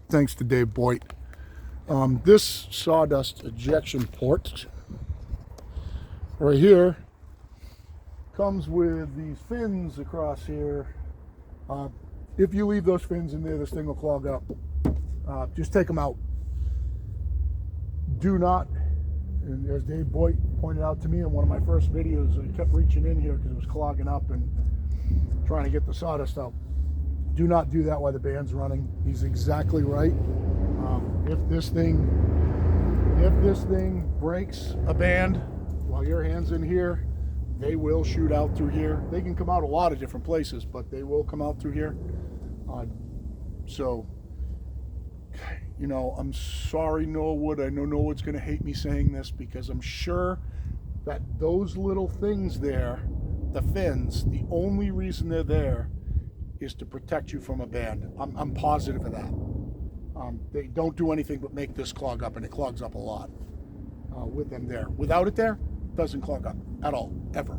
thanks to Dave Boyd. This sawdust ejection port right here comes with these fins across here. If you leave those fins in there, this thing will clog up. Just take them out. Do not, and as Dave Boyd pointed out to me in one of my first videos, I kept reaching in here because it was clogging up and trying to get the sawdust out. Do not do that while the band's running. He's exactly right. If this thing breaks a band while your hand's in here, they will shoot out through here. They can come out a lot of different places, but they will come out through here. So, you know, I'm sorry, Norwood. I know Norwood's going to hate me saying this, because I'm sure that those little things there, the fins, the only reason they're there is to protect you from a band. I'm positive of that. They don't do anything but make this clog up, and it clogs up a lot with them there. Without it there, it doesn't clog up at all, ever.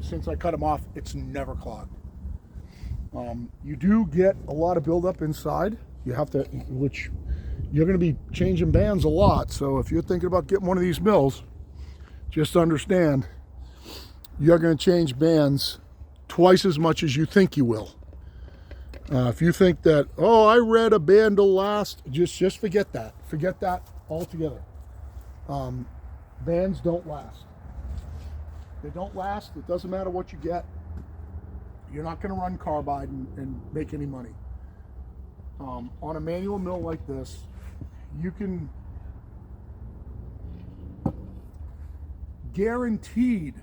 Since I cut them off, it's never clogged. You do get a lot of buildup inside. You have to, which you're going to be changing bands a lot. So if you're thinking about getting one of these mills, just understand you're going to change bands twice as much as you think you will. If you think that, oh, I read a band will last, just forget that. Forget that altogether. Bands don't last. They don't last. It doesn't matter what you get. You're not going to run carbide and make any money. On a manual mill like this, you can guaranteed,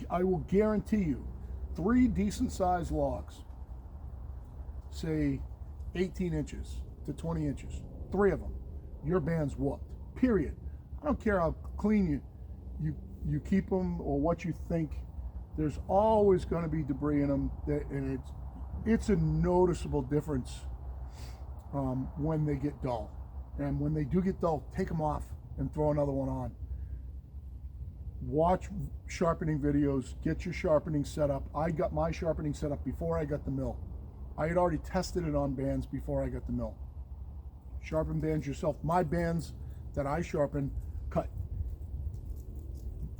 I will guarantee you, 3 decent sized logs, say 18 inches to 20 inches, 3 of them, your band's whooped, period. I don't care how clean you keep them or what you think, there's always going to be debris in them, and it's a noticeable difference when they get dull. And when they do get dull, take them off and throw another one on. Watch sharpening videos, get your sharpening set up. I got my sharpening set up before I got the mill. I had already tested it on bands before I got the mill. Sharpen bands yourself. My bands that I sharpen cut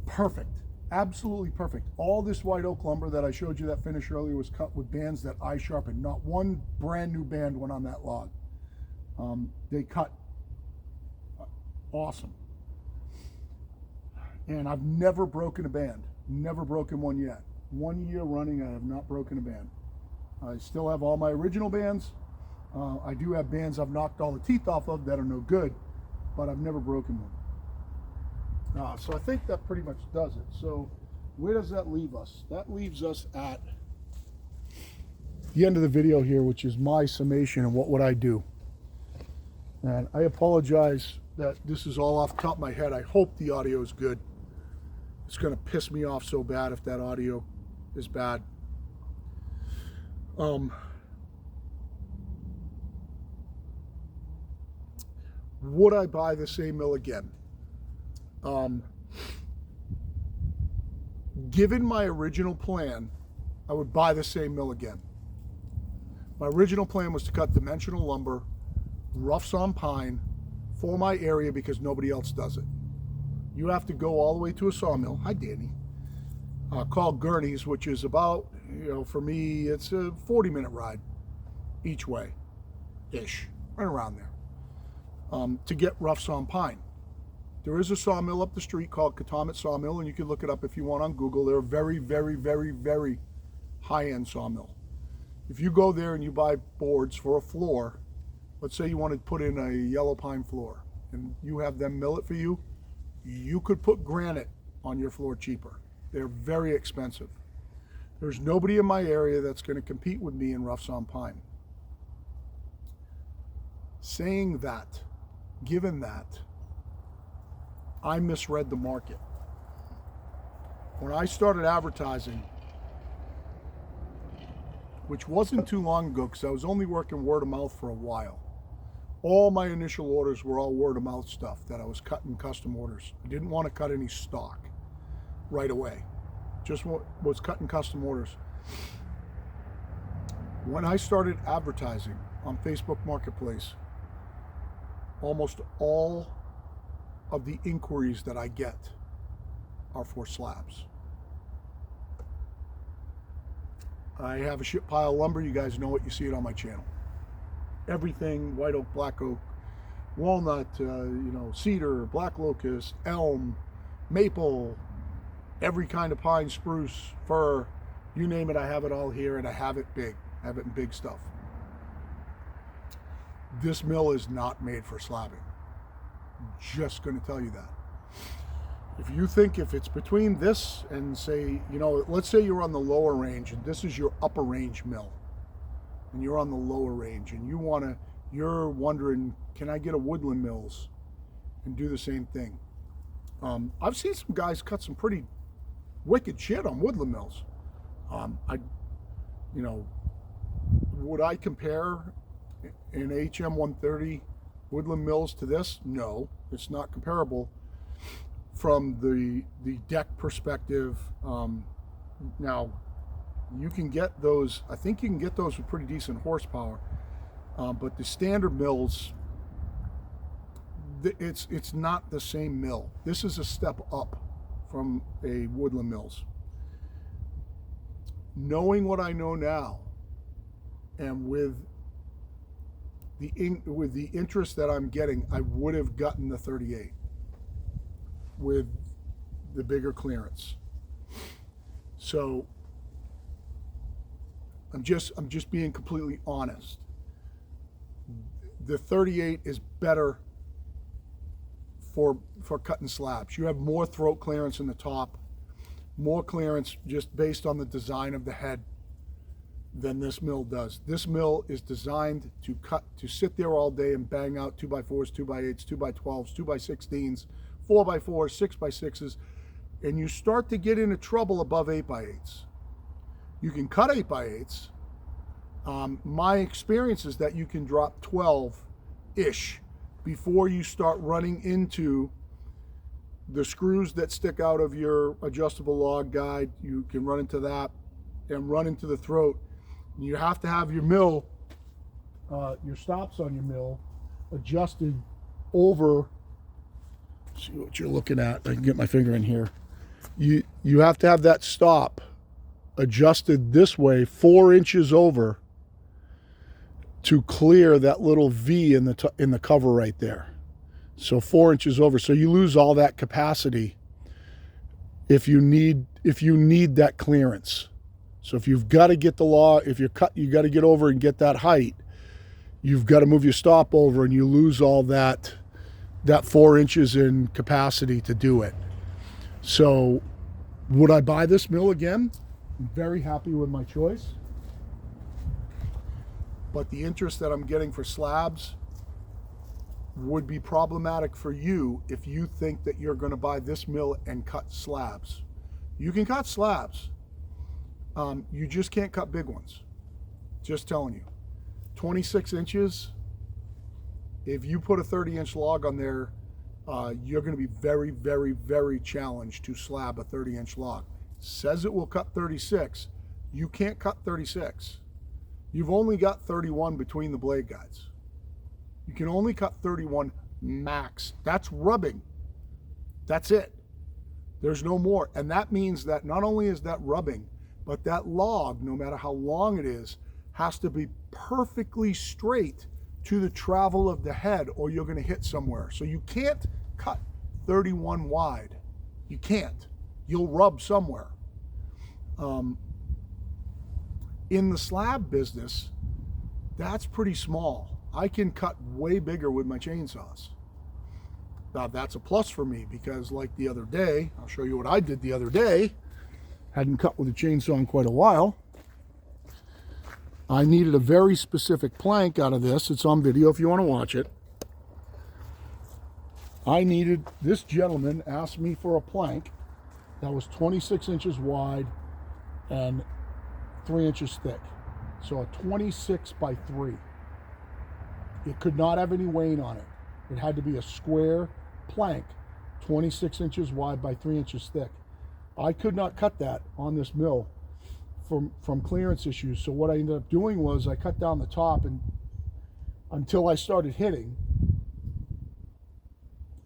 perfect, absolutely perfect. All this white oak lumber that I showed you that finish earlier was cut with bands that I sharpened. Not one brand new band went on that log. They cut awesome. And I've never broken a band, never broken one yet. 1 year running, I have not broken a band. I still have all my original bands. I do have bands I've knocked all the teeth off of that are no good, but I've never broken one. So I think that pretty much does it. So where does that leave us? That leaves us at the end of the video here, which is my summation and what would I do. And I apologize that this is all off the top of my head. I hope the audio is good. It's going to piss me off so bad if that audio is bad. Would I buy the same mill again? Given my original plan, I would buy the same mill again. My original plan was to cut dimensional lumber, rough sawn pine for my area because nobody else does it. You have to go all the way to a sawmill. Hi, Danny. Called Gurney's, which is about, for me, it's a 40-minute ride each way, ish, right around there, to get rough sawn pine. There is a sawmill up the street called Katamet Sawmill, and you can look it up if you want on Google. They're a very, very, very, very high-end sawmill. If you go there and you buy boards for a floor, let's say you want to put in a yellow pine floor, and you have them mill it for you, you could put granite on your floor cheaper. They're very expensive. There's nobody in my area that's going to compete with me in rough sawn pine. Saying that, given that, I misread the market. When I started advertising, which wasn't too long ago because I was only working word of mouth for a while, all my initial orders were all word of mouth stuff that I was cutting custom orders. I didn't want to cut any stock right away. Just was cutting custom orders. When I started advertising on Facebook Marketplace, almost all of the inquiries that I get are for slabs. I have a shit pile of lumber. You guys know it. You see it on my channel. Everything, white oak, black oak, walnut, cedar, black locust, elm, maple, every kind of pine, spruce, fir, you name it, I have it all here, and I have it big. I have it in big stuff. This mill is not made for slabbing. Just going to tell you that. If you think if it's between this and say, let's say you're on the lower range and this is your upper range mill, and you're on the lower range and you're wondering, can I get a Woodland Mills and do the same thing? I've seen some guys cut some pretty wicked shit on Woodland Mills. Would I compare an HM130 Woodland Mills to this? No, it's not comparable from the deck perspective. Now, you can get those, I think you can get those with pretty decent horsepower, but the standard mills, it's not the same mill. This is a step up from a Woodland Mills. Knowing what I know now, and with the interest that I'm getting, I would have gotten the 38 with the bigger clearance. So I'm just being completely honest. The 38 is better for cutting slabs. You have more throat clearance in the top, more clearance just based on the design of the head than this mill does. This mill is designed to sit there all day and bang out 2x4s, 2x8s, 2x12s, 2x16s, 4x4s, 6x6s, and you start to get into trouble above 8x8s. You can cut 8x8s. My experience is that you can drop 12-ish before you start running into the screws that stick out of your adjustable log guide. You can run into that and run into the throat. You have to have your mill, your stops on your mill adjusted over. See what you're looking at. I can get my finger in here. You have to have that stop adjusted this way 4 inches over to clear that little V in the cover right there. So 4 inches over. So you lose all that capacity if you need that clearance. So if you've got to get the log, if you're cut, you got to get over and get that height. You've got to move your stop over, and you lose all that 4 inches in capacity to do it. So would I buy this mill again? I'm very happy with my choice. But the interest that I'm getting for slabs would be problematic for you if you think that you're going to buy this mill and cut slabs. You can cut slabs. You just can't cut big ones. Just telling you. 26 inches, if you put a 30-inch log on there, you're going to be very, very, very challenged to slab a 30-inch log. Says it will cut 36. You can't cut 36. You've only got 31 between the blade guides. You can only cut 31 max. That's rubbing. That's it. There's no more. And that means that not only is that rubbing, but that log, no matter how long it is, has to be perfectly straight to the travel of the head, or you're going to hit somewhere. So you can't cut 31 wide. You can't. You'll rub somewhere. In the slab business, that's pretty small. I can cut way bigger with my chainsaws. Now that's a plus for me, because like the other day, I'll show you what I did the other day. Hadn't cut with a chainsaw in quite a while. I needed a very specific plank out of this. It's on video if you want to watch it. This gentleman asked me for a plank that was 26 inches wide and 3 inches thick. So a 26 by 3. It could not have any wane on it. It had to be a square plank, 26 inches wide by 3 inches thick. I could not cut that on this mill from clearance issues. So what I ended up doing was I cut down the top and until I started hitting.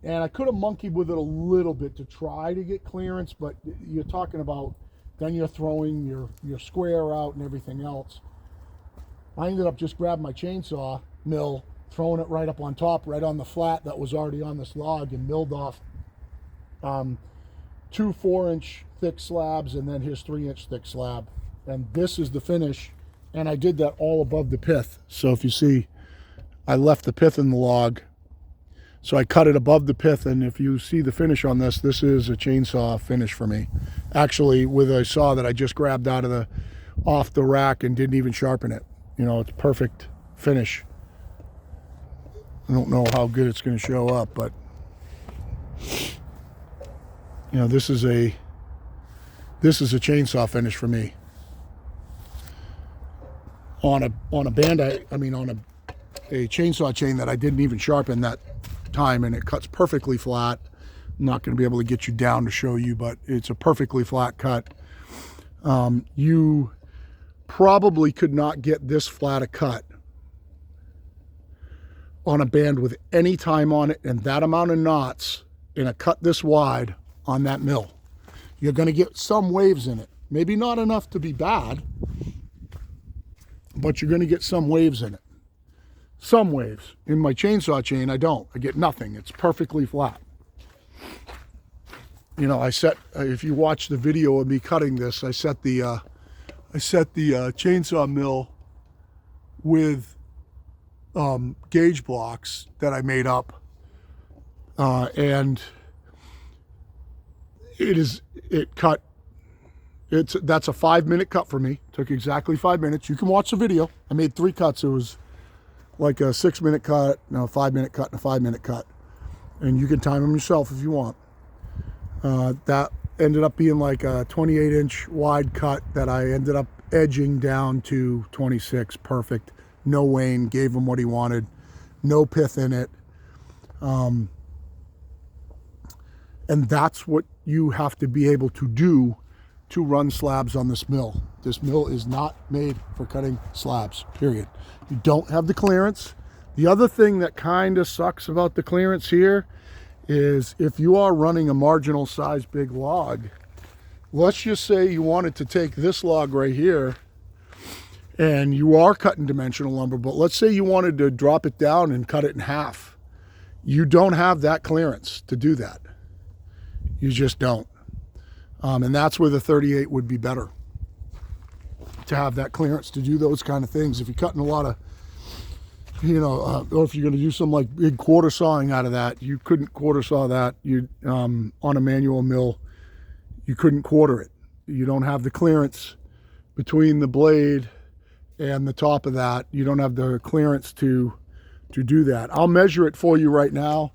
And I could have monkeyed with it a little bit to try to get clearance, but you're talking about then you're throwing your square out and everything else. I ended up just grabbing my chainsaw mill, throwing it right up on top, right on the flat that was already on this log, and milled off 2 4-inch thick slabs and then his 3-inch thick slab. And this is the finish, and I did that all above the pith. So if you see, I left the pith in the log, so I cut it above the pith, and if you see the finish on this, this is a chainsaw finish for me. Actually, with a saw that I just grabbed off the rack and didn't even sharpen it. You know, it's perfect finish. I don't know how good it's going to show up, but you know, this is a chainsaw finish for me. On a chainsaw chain that I didn't even sharpen that time, and it cuts perfectly flat. I'm not going to be able to get you down to show you, but it's a perfectly flat cut. You probably could not get this flat a cut on a band with any time on it and that amount of knots in a cut this wide on that mill. You're going to get some waves in it. Maybe not enough to be bad, but you're going to get some waves in it. Some waves. In my chainsaw chain, I don't. I get nothing. It's perfectly flat. You know, if you watch the video of me cutting this, I set the chainsaw mill with gauge blocks that I made up, and that's a 5-minute cut for me. Took exactly 5 minutes. You can watch the video. I made 3 cuts. It was like a 6-minute cut, no, 5-minute cut, and a 5-minute cut, and you can time them yourself if you want. That ended up being like a 28-inch wide cut that I ended up edging down to 26. Perfect. No wane. Gave him what he wanted. No pith in it. And that's what you have to be able to do to run slabs on this mill. This mill is not made for cutting slabs, period. You don't have the clearance. The other thing that kind of sucks about the clearance here is if you are running a marginal size big log, let's just say you wanted to take this log right here and you are cutting dimensional lumber, but let's say you wanted to drop it down and cut it in half. You don't have that clearance to do that. You just don't. And that's where the 38 would be better, to have that clearance to do those kind of things. If you're cutting a lot of, or if you're going to do some like big quarter sawing out of that, you couldn't quarter saw that. On a manual mill, you couldn't quarter it. You don't have the clearance between the blade and the top of that. You don't have the clearance to do that. I'll measure it for you right now.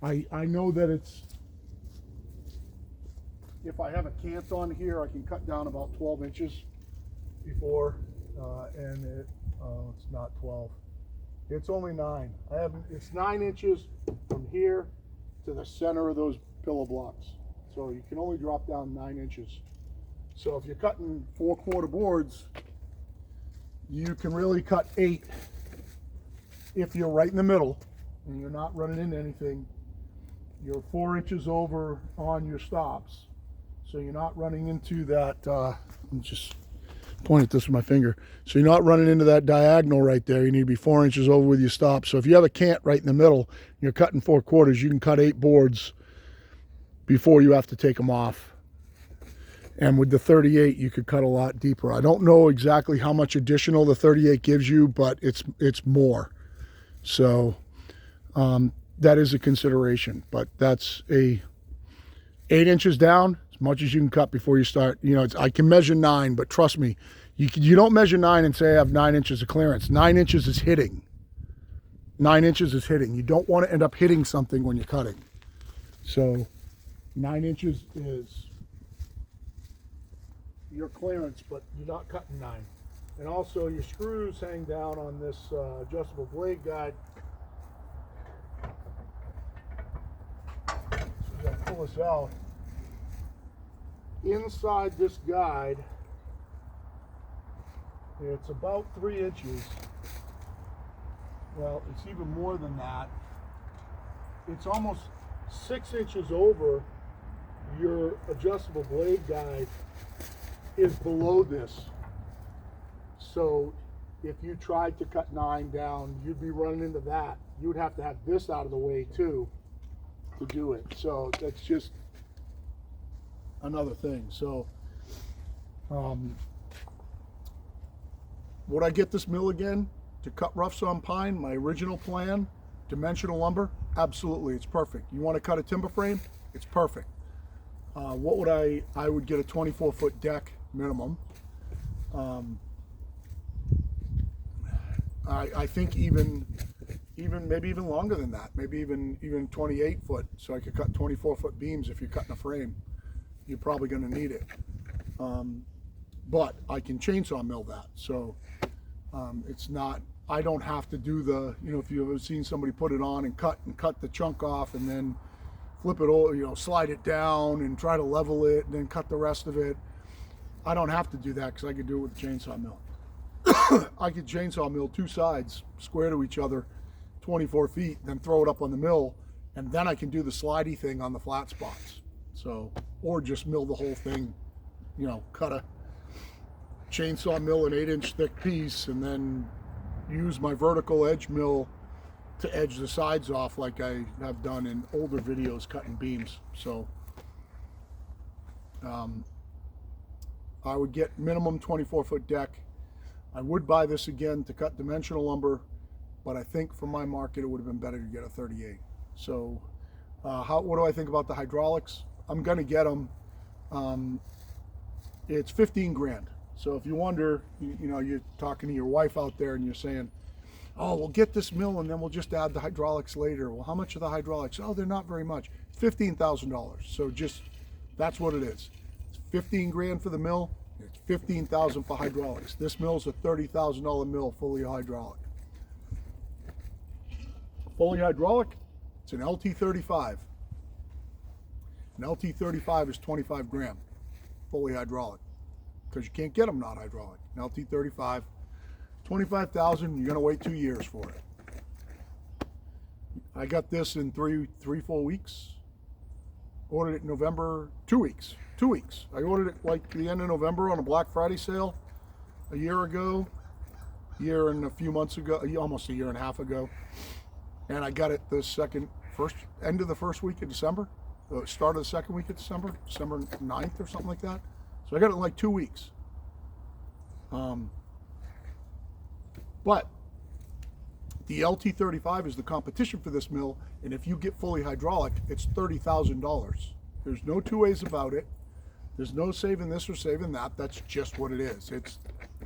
I know that it's, if I have a cant on here, I can cut down about 12 inches before, and it's not 12. It's only 9. It's 9 inches from here to the center of those pillow blocks. So you can only drop down 9 inches. So if you're cutting 4/4 boards, you can really cut 8 if you're right in the middle and you're not running into anything. You're 4 inches over on your stops. So you're not running into that, I'm just point at this with my finger. So you're not running into that diagonal right there. You need to be 4 inches over with your stop. So if you have a cant right in the middle, and you're cutting 4/4, you can cut 8 boards before you have to take them off. And with the 38, you could cut a lot deeper. I don't know exactly how much additional the 38 gives you, but it's more. So that is a consideration. But that's a 8 inches down, as much as you can cut before you start. You know, I can measure 9, but trust me, you don't measure 9 and say I have 9 inches of clearance. 9 inches is hitting. 9 inches is hitting. You don't want to end up hitting something when you're cutting. So 9 inches is your clearance, but you're not cutting 9. And also your screws hang down on this adjustable blade guide. So you gotta pull this out. Inside this guide, it's about 3 inches. Well, it's even more than that. It's almost 6 inches over your adjustable blade guide is below this. So if you tried to cut 9 down, you'd be running into that. You would have to have this out of the way too to do it. So that's just another thing. So would I get this mill again to cut rough sawn pine? My original plan, dimensional lumber, absolutely, it's perfect. You want to cut a timber frame, it's perfect. What would I would get a 24-foot deck minimum. I think even maybe even longer than that, maybe even 28 foot, so I could cut 24-foot beams. If you're cutting a frame, you're probably going to need it. But I can chainsaw mill that, so it's not, I don't have to do the, you know, if you've ever seen somebody put it on and cut the chunk off and then flip it over, you know, slide it down and try to level it and then cut the rest of it. I don't have to do that because I could do it with a chainsaw mill. I could chainsaw mill 2 sides square to each other, 24 feet, then throw it up on the mill, and then I can do the slidey thing on the flat spots. So, or just mill the whole thing, you know, cut a chainsaw mill an 8-inch thick piece and then use my vertical edge mill to edge the sides off like I have done in older videos cutting beams. So I would get minimum 24-foot deck. I would buy this again to cut dimensional lumber, but I think for my market it would have been better to get a 38. So what do I think about the hydraulics? I'm gonna get them. It's 15 grand. So if you wonder, you know, you're talking to your wife out there and you're saying, oh, we'll get this mill and then we'll just add the hydraulics later. Well, how much are the hydraulics? Oh, they're not very much. $15,000. So just, that's what it is. It's 15 grand for the mill. It's 15,000 for hydraulics. This mill is a $30,000 mill, fully hydraulic. Fully hydraulic, it's an LT35. An LT35 is 25 grand, fully hydraulic, because you can't get them not hydraulic. An LT35, 25,000, you're gonna wait 2 years for it. I got this in three, 4 weeks. Ordered it in November, 2 weeks. 2 weeks. I ordered it like the end of November on a Black Friday sale a year ago, year and a few months ago, almost a year and a half ago. And I got it the end of the first week of December, start of the second week of December 9th or something like that. So I got it in like 2 weeks. But the LT35 is the competition for this mill, and if you get fully hydraulic, it's $30,000. There's no two ways about it. There's no saving this or saving that. That's just what it is. It's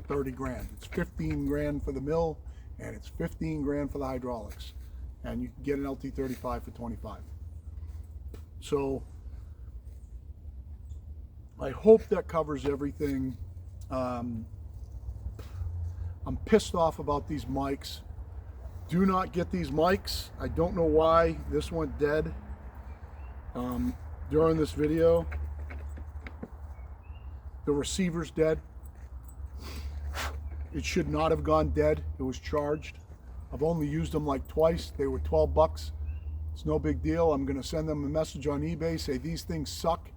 30 grand. It's 15 grand for the mill, and it's 15 grand for the hydraulics. And you can get an LT35 for 25. So I hope that covers everything. I'm pissed off about these mics. Do not get these mics. I don't know why this went dead during this video. The receiver's dead. It should not have gone dead. It was charged. I've only used them like twice. They were 12 bucks. It's no big deal. I'm going to send them a message on eBay, say these things suck,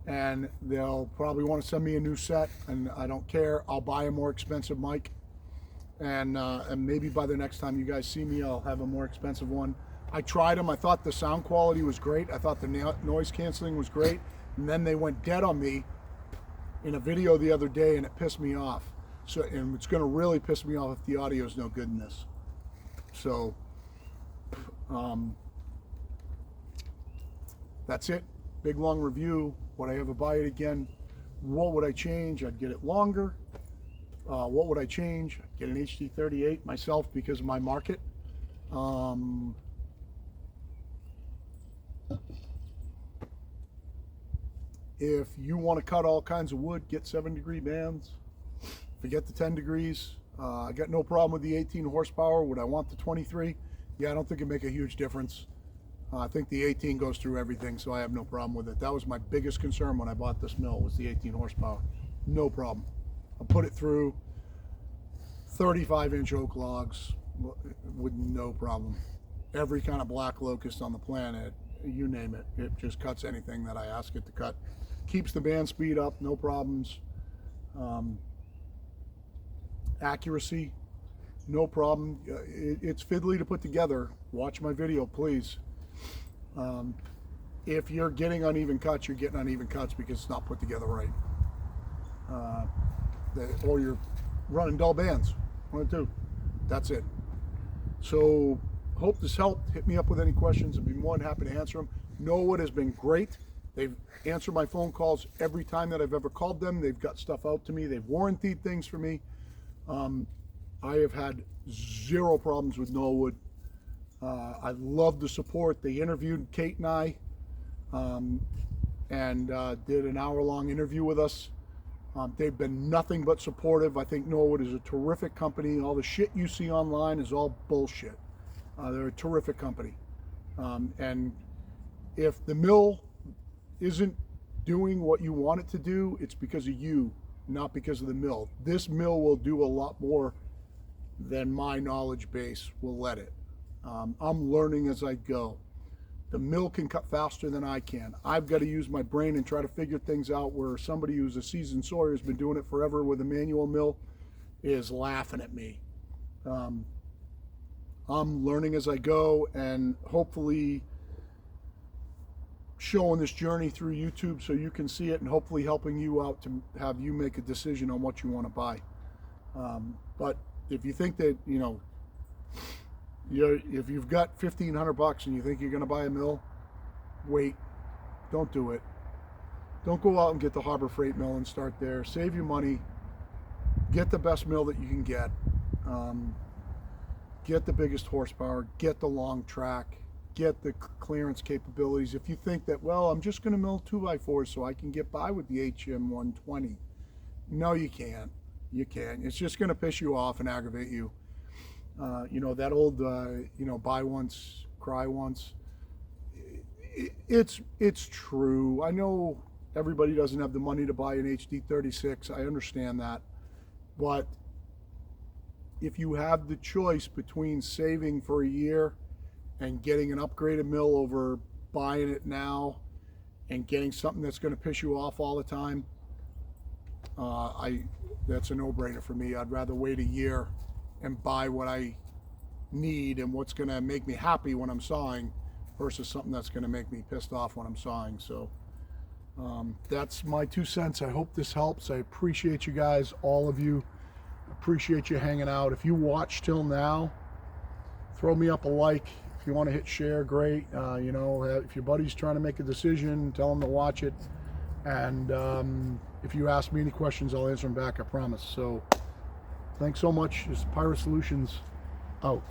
and they'll probably want to send me a new set, and I don't care. I'll buy a more expensive mic, and maybe by the next time you guys see me, I'll have a more expensive one. I tried them. I thought the sound quality was great. I thought the noise canceling was great, and then they went dead on me in a video the other day, and it pissed me off. So, and it's going to really piss me off if the audio is no good in this. So that's it. Big long review. Would I ever buy it again? What would I change? I'd get it longer. What would I change? I'd get an HD38 myself because of my market. If you want to cut all kinds of wood, get 7-degree bands. Forget the 10 degrees. I got no problem with the 18 horsepower. Would I want the 23? Yeah, I don't think it'd make a huge difference. I think the 18 goes through everything, so I have no problem with it. That was my biggest concern when I bought this mill, was the 18 horsepower. No problem. I'll put it through 35-inch oak logs with no problem. Every kind of black locust on the planet, you name it. It just cuts anything that I ask it to cut. Keeps the band speed up, no problems. Accuracy, no problem. It's fiddly to put together. Watch my video, please. If you're getting uneven cuts, you're getting uneven cuts because it's not put together right. Or you're running dull bands. One or two. That's it. So, hope this helped. Hit me up with any questions. I'd be more than happy to answer them. Norwood has been great. They've answered my phone calls every time that I've ever called them. They've got stuff out to me. They've warrantied things for me. I have had zero problems with Norwood. I love the support. They interviewed Kate and I and did an hour-long interview with us. They've been nothing but supportive. I think Norwood is a terrific company. All the shit you see online is all bullshit. They're a terrific company. And if the mill isn't doing what you want it to do, it's because of you, not because of the mill. This mill will do a lot more than my knowledge base will let it. I'm learning as I go. The mill can cut faster than I can. I've got to use my brain and try to figure things out, where somebody who's a seasoned sawyer has been doing it forever with a manual mill is laughing at me. I'm learning as I go, and hopefully showing this journey through YouTube so you can see it, and hopefully helping you out to have you make a decision on what you want to buy. But if you think that, you know, if you've got $1,500 and you think you're going to buy a mill, wait. Don't do it. Don't go out and get the Harbor Freight mill and start there. Save your money. Get the best mill that you can get. Get the biggest horsepower. Get the long track. Get the clearance capabilities. If you think that, well, I'm just going to mill 2x4s so I can get by with the HM120. No, you can't. You can't. It's just going to piss you off and aggravate you. You know, that old, you know, buy once, cry once. It's true. I know everybody doesn't have the money to buy an HD36. I understand that. But if you have the choice between saving for a year and getting an upgraded mill over buying it now and getting something that's going to piss you off all the time, that's a no-brainer for me. I'd rather wait a year and buy what I need and what's going to make me happy when I'm sawing versus something that's going to make me pissed off when I'm sawing. So that's my 2 cents. I hope this helps. I appreciate you guys, all of you. Appreciate you hanging out. If you watched till now, throw me up a like. If you want to hit share, great. You know, if your buddy's trying to make a decision, tell him to watch it. And if you ask me any questions, I'll answer them back, I promise. So thanks so much. This is Pirate Solutions out.